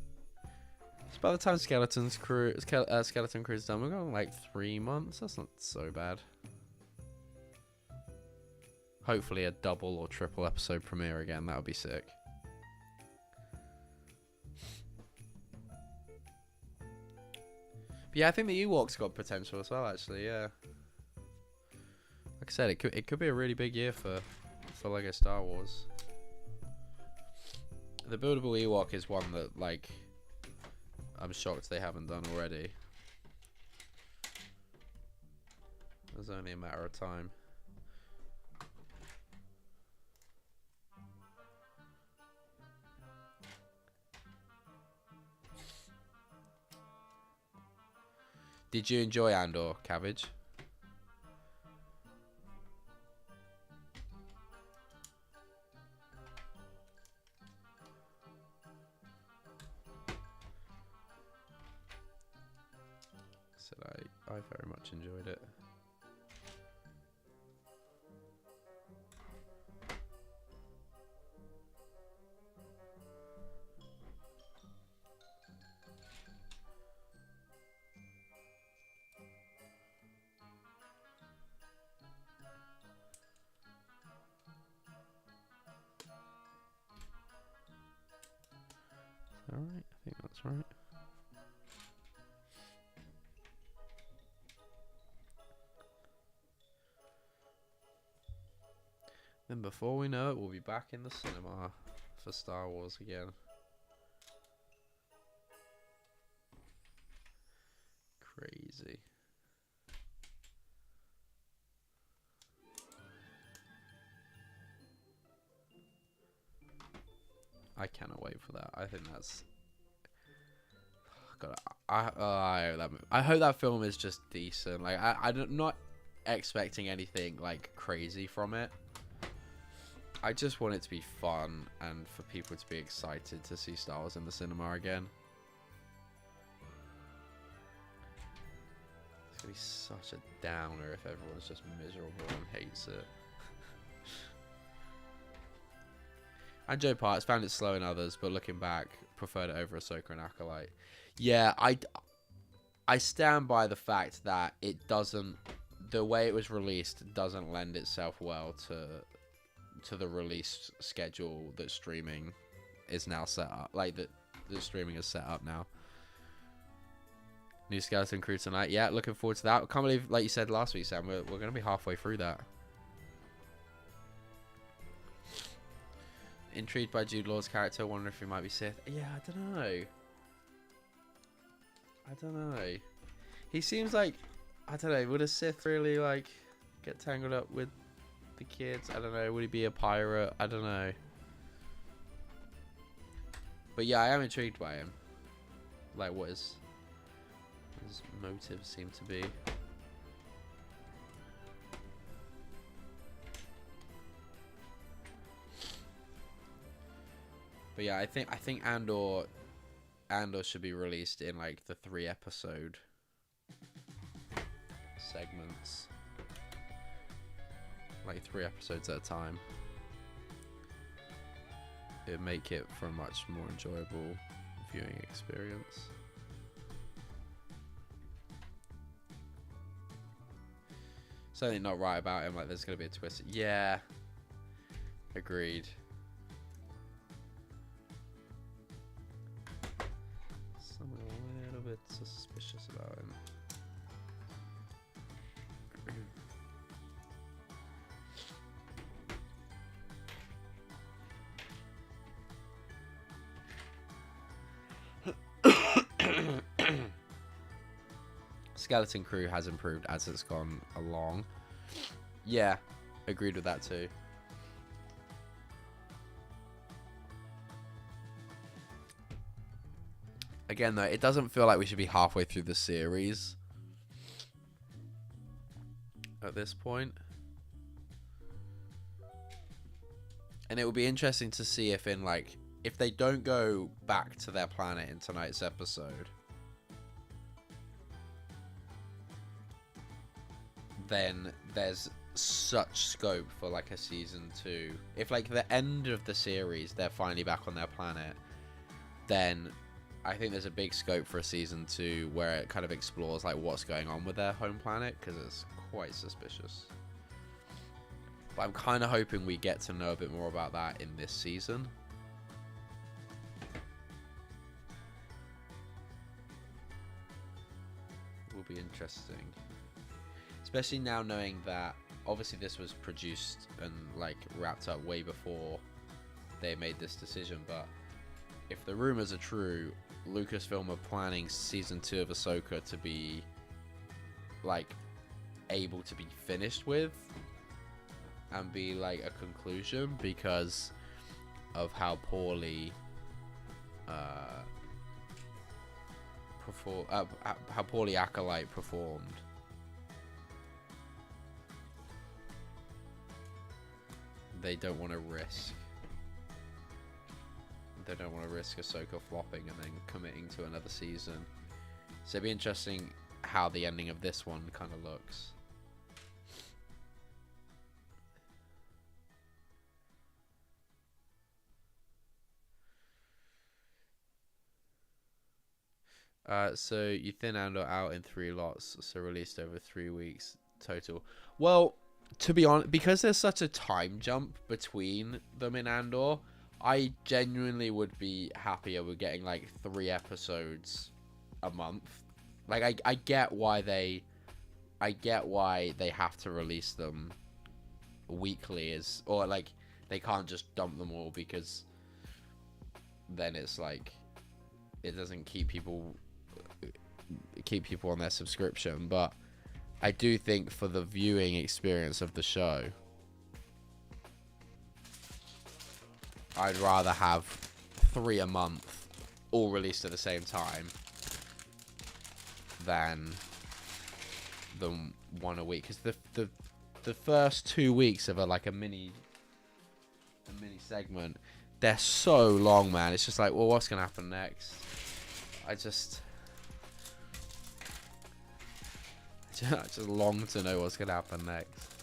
So by the time Skeleton Crew is done, we're going like 3 months. That's not so bad. Hopefully a double or triple episode premiere again. That would be sick. But yeah, I think the Ewoks got potential as well, actually, yeah. Like I said, it could be a really big year for LEGO Star Wars. The buildable Ewok is one that, like, I'm shocked they haven't done already. It's only a matter of time. Did you enjoy Andor, Cabbage? Said I very much enjoyed it. Alright, I think that's right. Then before we know it, we'll be back in the cinema for Star Wars again. Crazy. I cannot wait for that. I think that's... God, I hope that film is just decent. Like, I'm not expecting anything, like, crazy from it. I just want it to be fun and for people to be excited to see Star Wars in the cinema again. It's going to be such a downer if everyone's just miserable and hates it. And Joe Parks found it slow in others, but looking back, preferred it over Ahsoka and Acolyte. Yeah, I stand by the fact that it doesn't... The way it was released doesn't lend itself well to the release schedule that streaming is now set up. Like, that streaming is set up now. New Skeleton Crew tonight. Yeah, looking forward to that. I can't believe, like you said last week, Sam, we're going to be halfway through that. Intrigued by Jude Law's character. Wonder if he might be Sith. Yeah, I don't know. He seems like, I don't know, would a Sith really, like, get tangled up with the kids? I don't know. Would he be a pirate? I don't know. But yeah, I am intrigued by him. Like, what his motives seem to be. But yeah, I think Andor should be released in like the 3-episode segments, like 3 episodes at a time. It would make it for a much more enjoyable viewing experience. Something not right about him, like there's gonna be a twist. Yeah, agreed. Something a little bit suspicious about him. Skeleton Crew has improved as it's gone along. Yeah, agreed with that too. Again, though, it doesn't feel like we should be halfway through the series at this point. And it will be interesting to see if if they don't go back to their planet in tonight's episode, then there's such scope for like a season 2. If like the end of the series they're finally back on their planet, then I think there's a big scope for a season 2 where it kind of explores like what's going on with their home planet, because it's quite suspicious. But I'm kind of hoping we get to know a bit more about that in this season. Will be interesting. Especially now knowing that obviously this was produced and like wrapped up way before they made this decision, but if the rumors are true, Lucasfilm are planning season 2 of Ahsoka to be like able to be finished with and be like a conclusion because of how poorly how poorly Acolyte performed. They don't want to risk. They don't want to risk Ahsoka flopping and then committing to another season. So it'd be interesting how the ending of this one kind of looks. So you thin Andor out in 3 lots, so released over 3 weeks total. Well, to be honest, because there's such a time jump between them in Andor, I genuinely would be happier with getting like 3 episodes a month. Like I get why they have to release them weekly, is or like they can't just dump them all, because then it's like it doesn't keep people on their subscription. But I do think for the viewing experience of the show, I'd rather have 3 a month all released at the same time than 1 a week, because the first 2 weeks of a mini segment, they're so long, man. It's just like, well, what's gonna happen next? I just long to know what's gonna happen next.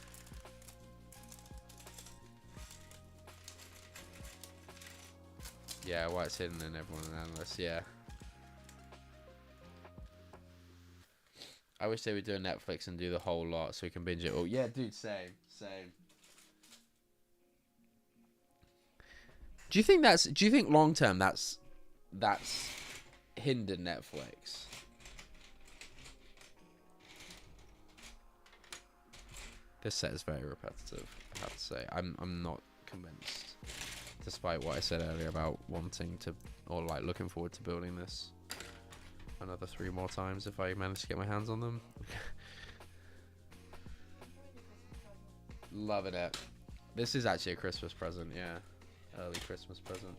Yeah, why it's hidden in everyone and analysts, yeah. I wish they would do a Netflix and do the whole lot so we can binge it all. Yeah, dude, same. Do you think long term that's hindered Netflix? This set is very repetitive, I have to say. I'm not convinced, despite what I said earlier about wanting to, or like looking forward to building this another 3 more times if I manage to get my hands on them. Loving it. This is actually a Christmas present, yeah. Early Christmas present.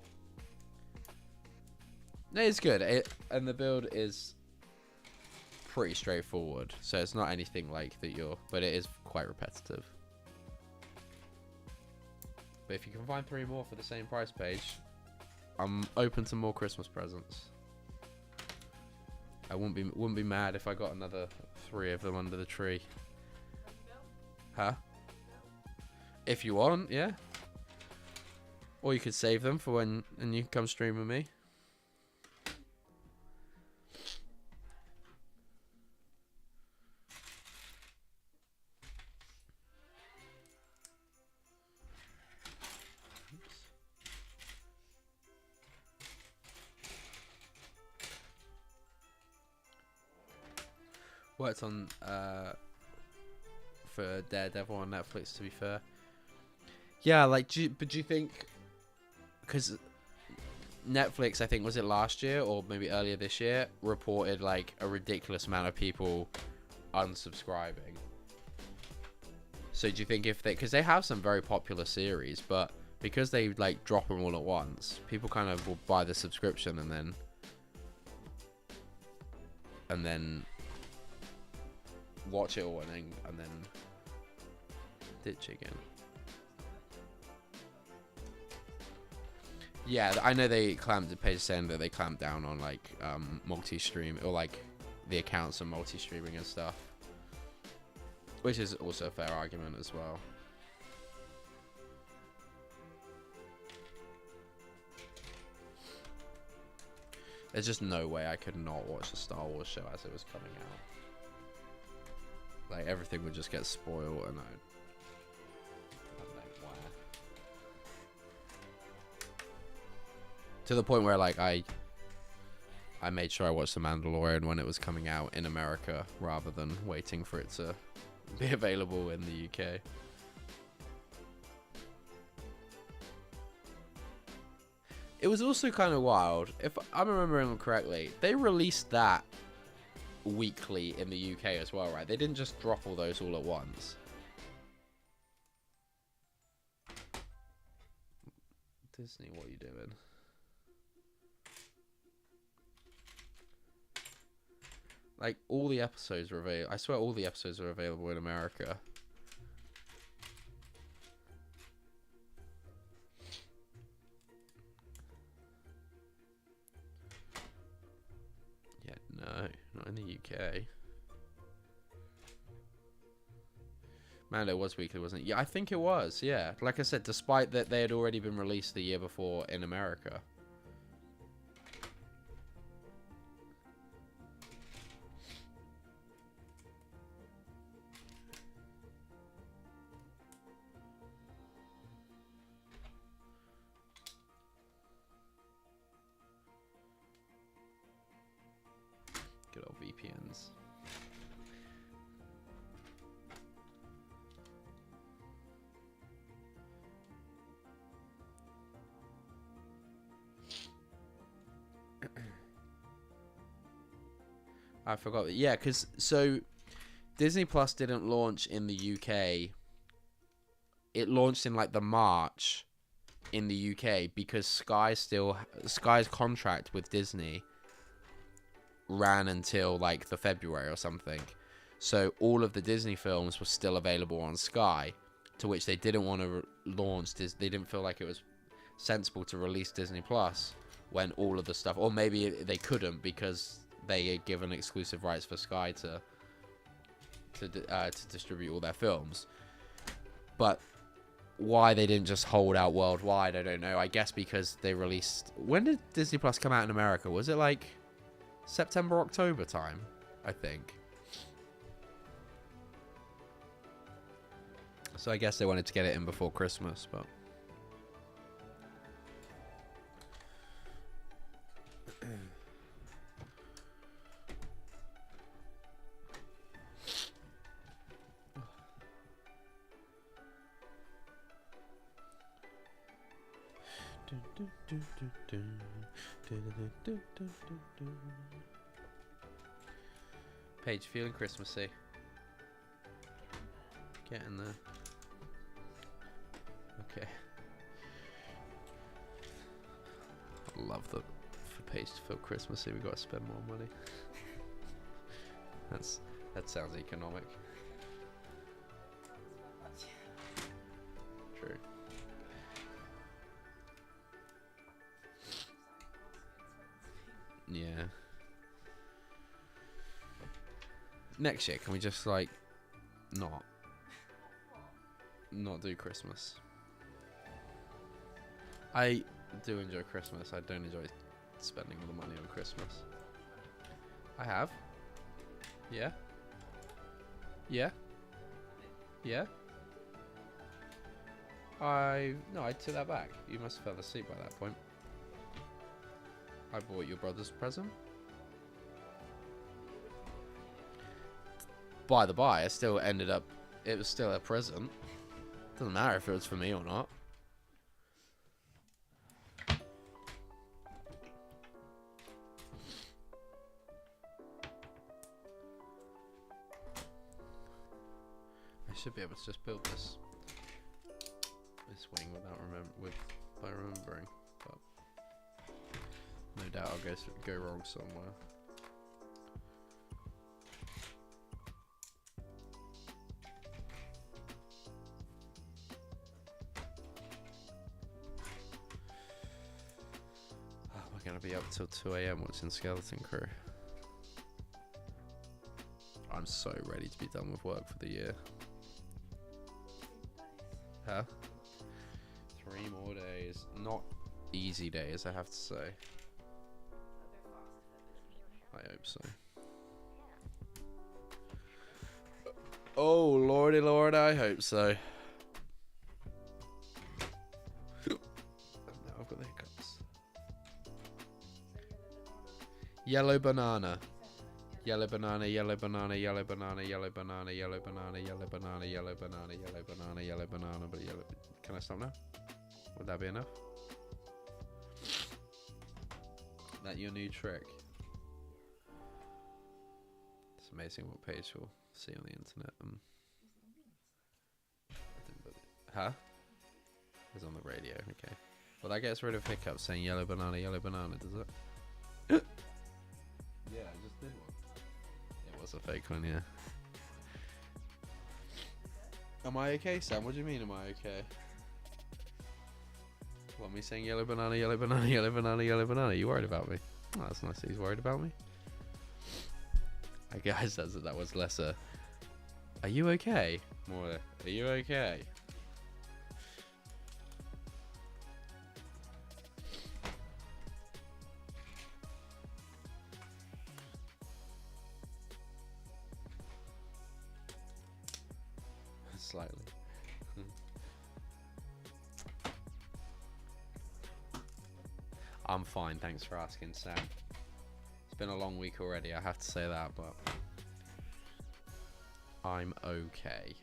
No, it's good. And the build is pretty straightforward, so it's not anything like that but it is quite repetitive. But if you can find 3 more for the same price page, I'm open to more Christmas presents. I wouldn't be mad if I got another 3 of them under the tree. Huh? If you want, yeah. Or you could save them for when you can come stream with me. Worked on for Daredevil on Netflix, to be fair. Yeah, like, do you think, because Netflix, I think, was it last year or maybe earlier this year, reported like a ridiculous amount of people unsubscribing. So do you think if because they have some very popular series, but because they like drop them all at once, people kind of will buy the subscription and then watch it all and then ditch again. Yeah, I know they the page saying that they clamped down on like multi-stream, or like the accounts are multi-streaming and stuff, which is also a fair argument as well. There's just no way I could not watch the Star Wars show as it was coming out. Like, everything would just get spoiled, and I don't know why. To the point where, like, I made sure I watched The Mandalorian when it was coming out in America, rather than waiting for it to be available in the UK. It was also kind of wild. If I'm remembering correctly, they released that weekly in the UK as well, right? They didn't just drop all those all at once. Disney, what are you doing? Like, all the episodes are available. I swear all the episodes are available in America. Yeah, no, not in the UK. Mando was weekly, wasn't it? Yeah, I think it was, yeah. Like I said, despite that they had already been released the year before in America. VPNs. I forgot that. Yeah, because so Disney Plus didn't launch in the UK. It launched in like the March in the UK because Sky's contract with Disney ran until like the February or something. So all of the Disney films were still available on Sky, to which they didn't want to launch. They didn't feel like it was sensible to release Disney Plus when all of the stuff, or maybe they couldn't because they had given exclusive rights for Sky to distribute all their films. But why they didn't just hold out worldwide, I don't know. I guess because they released... When did Disney Plus come out in America? Was it like September, October time? I think. So I guess they wanted to get it in before Christmas, but... Paige, feeling Christmassy. Get in there. Okay. I love that for Paige to feel Christmassy, we got to spend more money. That sounds economic. True. Yeah. Next year, can we just like not do Christmas? I do enjoy Christmas. I don't enjoy spending all the money on Christmas. I have. Yeah. Yeah. Yeah. No, I took that back. You must have fell asleep by that point. I bought your brother's present. By the by, it still ended up... It was still a present. Doesn't matter if it was for me or not. I should be able to just build this wing without remembering, but no doubt I'll go wrong somewhere. We're gonna be up till 2 AM watching Skeleton Crew. I'm so ready to be done with work for the year. Huh? 3 more days. Not easy days, I have to say. I hope so. Oh, lordy lord, I hope so. Now I've got the hiccups. Yellow banana. Yellow banana, yellow banana, yellow banana, yellow banana, yellow banana, yellow banana, yellow banana, yellow banana, yellow banana, but yellow... Can I stop now? Would that be enough? That your new trick? It's amazing what page you'll see on the internet. Huh? It's on the radio, okay. Well, that gets rid of hiccups saying yellow banana, does it? Yeah, I just did one. It was a fake one, yeah. Am I okay, Sam? What do you mean, am I okay? What, me saying yellow banana, yellow banana, yellow banana, yellow banana? You worried about me? Oh, that's nice that he's worried about me. I guess that was lesser. Are you okay? More, are you okay? Slightly. I'm fine, thanks for asking, Sam. It's been a long week already, I have to say that, but I'm okay.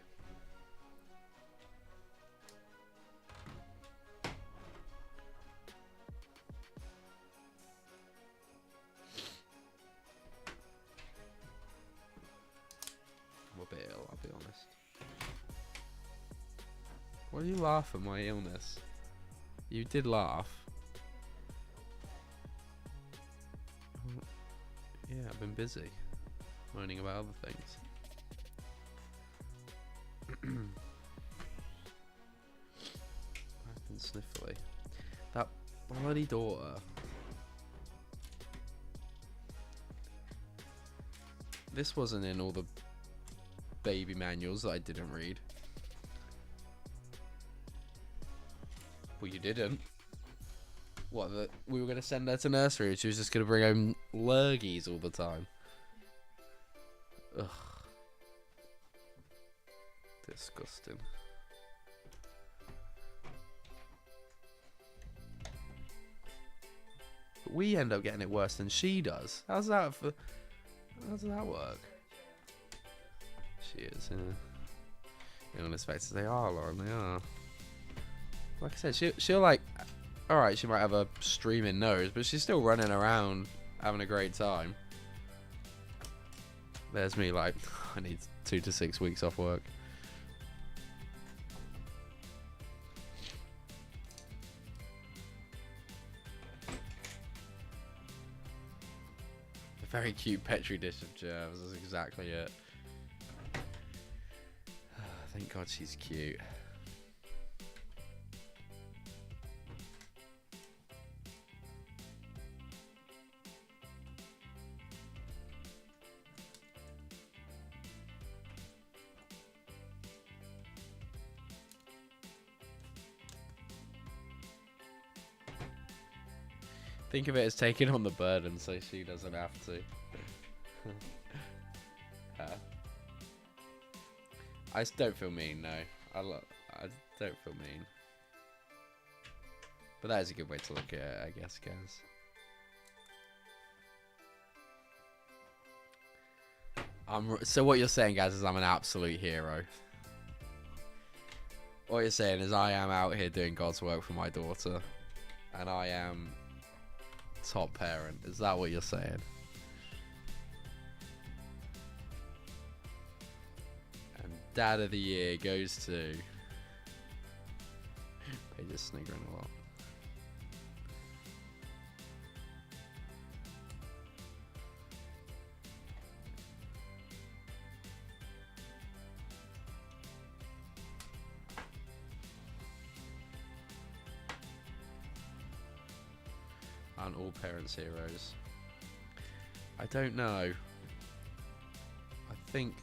I'm a bit ill, I'll be honest. Why do you laugh at my illness? You did laugh. Yeah, I've been busy. Moaning about other things. I've been sniffly. That bloody daughter. This wasn't in all the baby manuals that I didn't read. Well, you didn't. What, we were going to send her to nursery and she was just going to bring home lurgies all the time. Ugh. Disgusting. But we end up getting it worse than she does. How does that work? She is, yeah. Illness factors, they are, Lauren, they are. Like I said, she'll like... Alright, she might have a streaming nose, but she's still running around having a great time. There's me like, I need 2 to 6 weeks off work. A very cute petri dish of germs, that's exactly it. Thank God she's cute. Think of it as taking on the burden so she doesn't have to. I don't feel mean, no. I don't feel mean. But that is a good way to look at it, I guess, guys. So what you're saying, guys, is I'm an absolute hero. What you're saying is I am out here doing God's work for my daughter. And I am top parent. Is that what you're saying? And Dad of the Year goes to... Paige is sniggering a lot. Aren't all parents heroes? I don't know. I think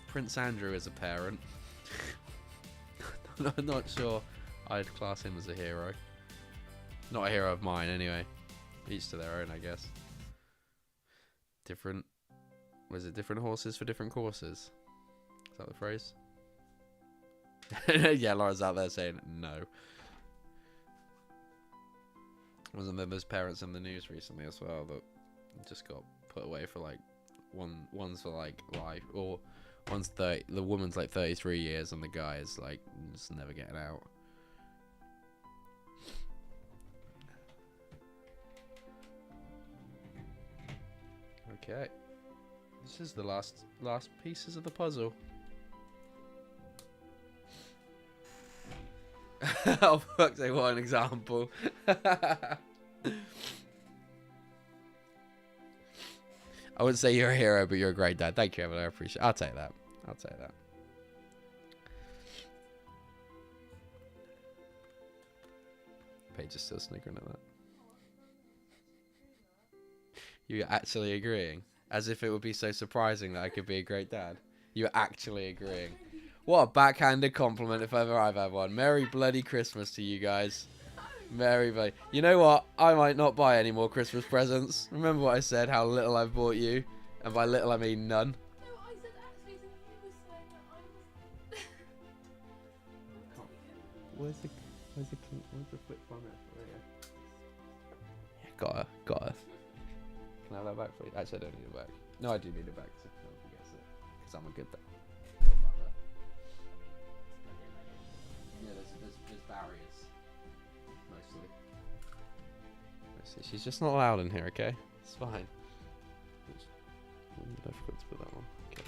Prince Andrew is a parent. I'm not sure I'd class him as a hero. Not a hero of mine, anyway. Each to their own, I guess. Different... Was it different horses for different courses? Is that the phrase? Yeah, Laura's out there saying no. Wasn't there those parents in the news recently as well that just got put away for like one's for like life, or one's the woman's like 33 years and the guy is like just never getting out. Okay, this is the last pieces of the puzzle. Oh fuck, say what an example. I wouldn't say you're a hero, but you're a great dad. Thank you, Evan. I appreciate it. I'll take that. I'll take that. Paige is still sniggering at that. You're actually agreeing? As if it would be so surprising that I could be a great dad. You're actually agreeing. What a backhanded compliment if ever I've had one. Merry bloody Christmas to you guys. Merry bloody... You know what? I might not buy any more Christmas presents. Remember what I said, how little I've bought you? And by little I mean none. No, I said actually that you were saying that I was... Where's the flip on it? Oh, yeah. Got her. Can I have that back, please? Actually, I don't need it back. No, I do need it back. So no one forgets it. Because I'm a good mother. Yeah, there's barriers. Mostly. She's just not allowed in here, okay? It's fine. I forgot to put that one. Okay.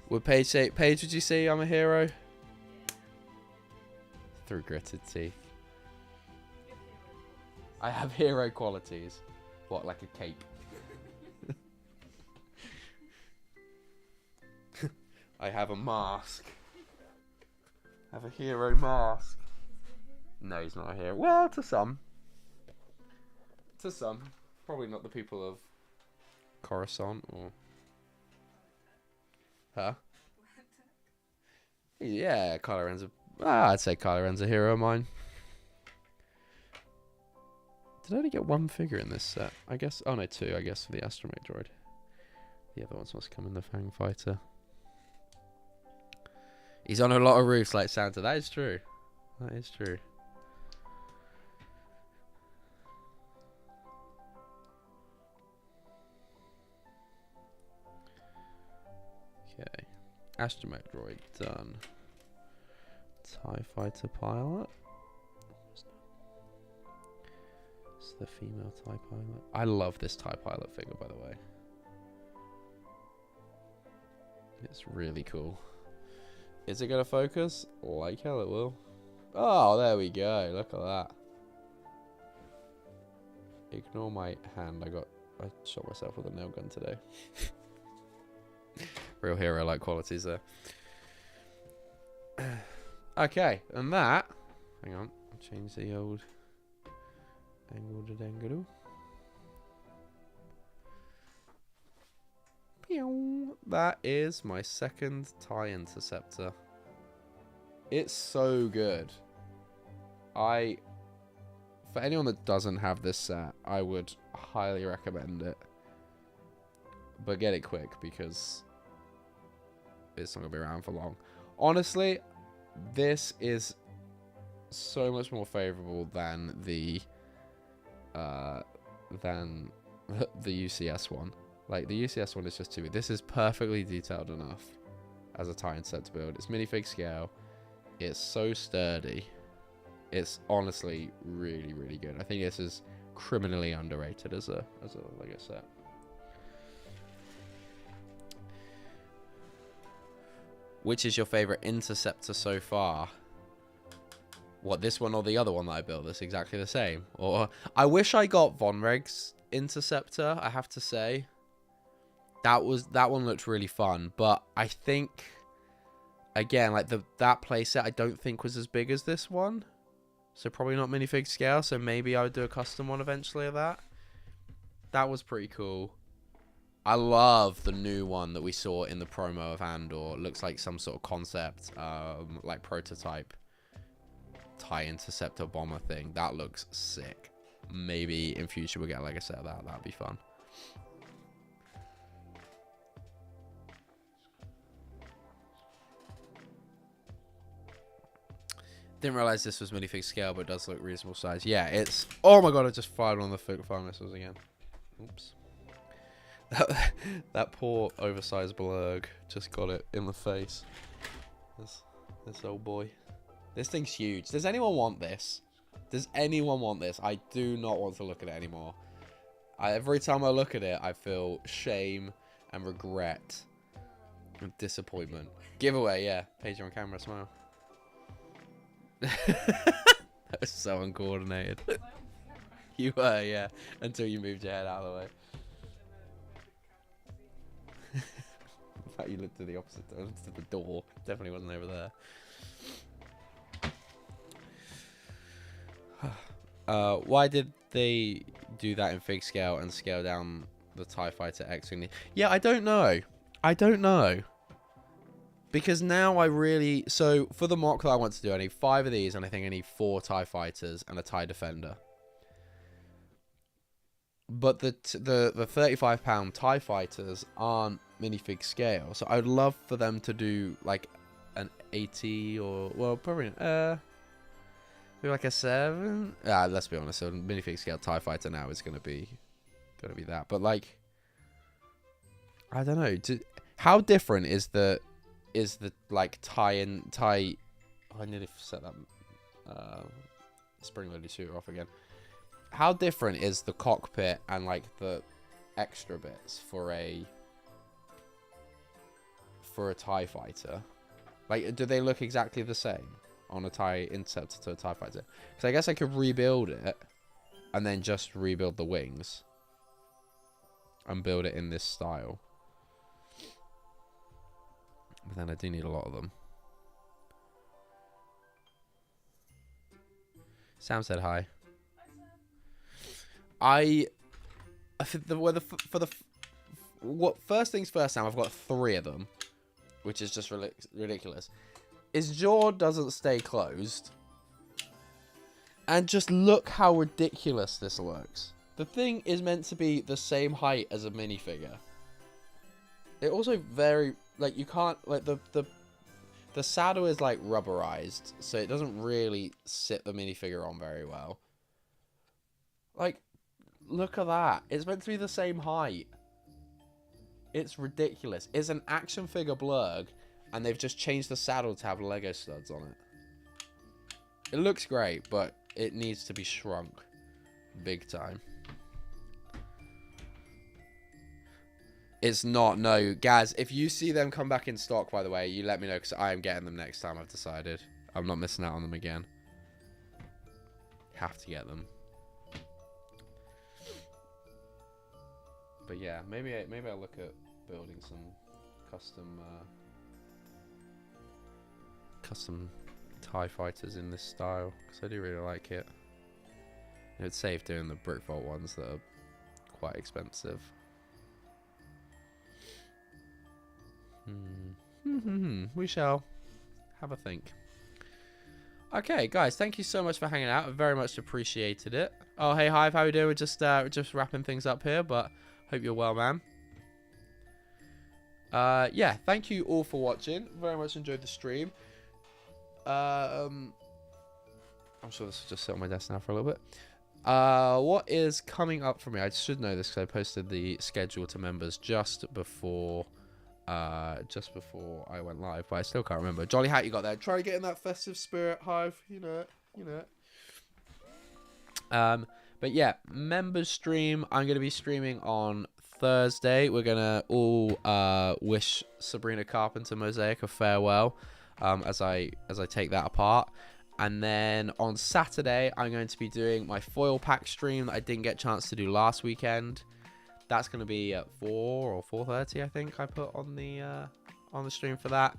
Would Paige say, Paige, would you say I'm a hero? Through gritted teeth. I have hero qualities. What, like a cape? I have a mask. I have a hero mask. No, he's not a hero. Well, to some. To some. Probably not the people of Coruscant or... Huh? Yeah, Kylo Ren's I'd say Kylo Ren's a hero of mine. Did I only get one figure in this set? I guess... Oh no, two, I guess, for the astromech droid. The other ones must come in the Fang Fighter. He's on a lot of roofs like Santa. That is true. That is true. Okay. Astromech droid done. TIE Fighter pilot. It's the female TIE pilot. I love this TIE pilot figure, by the way. It's really cool. Is it going to focus? Like hell it will. Oh, there we go. Look at that. Ignore my hand. I shot myself with a nail gun today. Real hero-like qualities there. Okay, and that... Hang on. I'll change the old... Angle to dangle. That is my second TIE Interceptor. It's so good. For anyone that doesn't have this set, I would highly recommend it. But get it quick because it's not going to be around for long. Honestly, this is so much more favorable than the UCS one. Like, the UCS one is just too big. This is perfectly detailed enough as a TIE Interceptor build. It's minifig scale. It's so sturdy. It's honestly really, really good. I think this is criminally underrated as a Lego set. Which is your favorite Interceptor so far? What, this one or the other one that I built that's exactly the same? Or I wish I got Von Reg's Interceptor, I have to say. That one looked really fun, but I think again, like that playset I don't think was as big as this one. So probably not minifig scale, so maybe I would do a custom one eventually of that. That was pretty cool. I love the new one that we saw in the promo of Andor. It looks like some sort of concept, like prototype TIE Interceptor bomber thing. That looks sick. Maybe in future we'll get like a set of that. That'd be fun. Didn't realize this was minifig scale, but it does look reasonable size. Yeah, it's... Oh my god, I just fired on the fire missiles again. Oops. That poor oversized blurg just got it in the face. This old boy. This thing's huge. Does anyone want this? Does anyone want this? I do not want to look at it anymore. Every time I look at it, I feel shame and regret and disappointment. Giveaway, yeah. Paige, you're on camera, smile. That was so uncoordinated. You were, yeah. Until you moved your head out of the way. In fact, you looked to the opposite, to the door. Definitely wasn't over there. Why did they do that in fig scale and scale down the TIE Fighter X-Wing? Yeah, I don't know. I don't know. Because now I really... So, for the mock that I want to do, I need 5 of these, and I think I need 4 TIE Fighters and a TIE Defender. But the 35-pound TIE Fighters aren't minifig scale, so I would love for them to do, like, an 80 or, well, probably, maybe like a 7. Let's be honest, a minifig scale TIE fighter now is gonna be that. But like, I don't know. How different is the like tie? Oh, I nearly set that spring-loaded shooter off again. How different is the cockpit and like the extra bits for a TIE fighter? Like, do they look exactly the same on a TIE Interceptor to a TIE fighter? Because I guess I could rebuild it and then just rebuild the wings and build it in this style. But then I do need a lot of them. Sam said hi. First things first, Sam, I've got 3 of them, which is just ridiculous. His jaw doesn't stay closed. And just look how ridiculous this looks. The thing is meant to be the same height as a minifigure. It also very, like, you can't, like, the saddle is, like, rubberized, so it doesn't really sit the minifigure on very well. Like, look at that. It's meant to be the same height. It's ridiculous. It's an action figure blurg, and they've just changed the saddle to have Lego studs on it. It looks great, but it needs to be shrunk big time. It's not, no. Gaz, if you see them come back in stock, by the way, you let me know, because I am getting them next time, I've decided. I'm not missing out on them again. Have to get them. But yeah, maybe I'll look at building some custom TIE fighters in this style, because I do really like it. It's safe doing the brick vault ones that are quite expensive. We shall have a think. Okay, guys, thank you so much for hanging out. I very much appreciated it. Oh, hey, Hive, how you doing? We're just wrapping things up here, but hope you're well, man. Yeah, thank you all for watching. Very much enjoyed the stream. I'm sure this will just sit on my desk now for a little bit. What is coming up for me? I should know this because I posted the schedule to members just before I went live, but I still can't remember. Jolly hat you got there. Try to get in that festive spirit, Hive. You know it. But yeah, members stream. I'm gonna be streaming on Thursday. We're gonna all wish Sabrina Carpenter Mosaic a farewell as I take that apart. And then on Saturday, I'm going to be doing my foil pack stream that I didn't get a chance to do last weekend. That's going to be at 4 or 4:30, I think I put on the stream for that.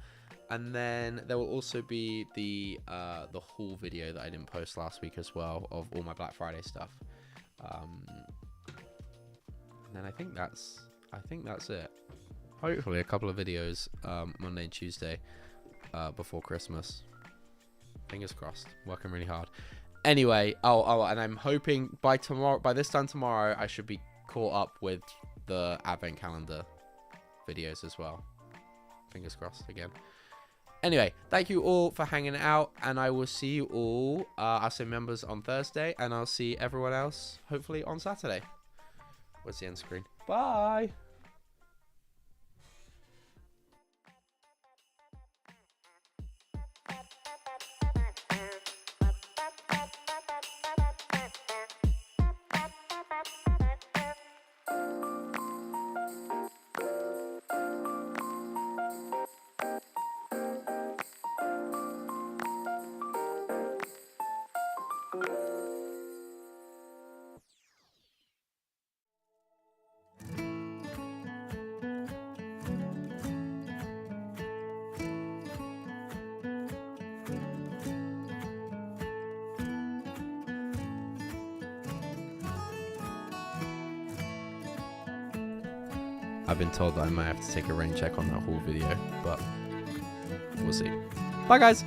And then there will also be the haul video that I didn't post last week as well of all my Black Friday stuff. And then I think that's it. Hopefully a couple of videos Monday and Tuesday before Christmas. Fingers crossed. Working really hard. Anyway, and I'm hoping by this time tomorrow, I should be caught up with the advent calendar videos as well. Fingers crossed again. Anyway, thank you all for hanging out, and I will see you all, I'll say members on Thursday, and I'll see everyone else hopefully on Saturday. Where's the end screen? Bye! I've been told that I might have to take a rain check on that whole video, but we'll see. Bye, guys!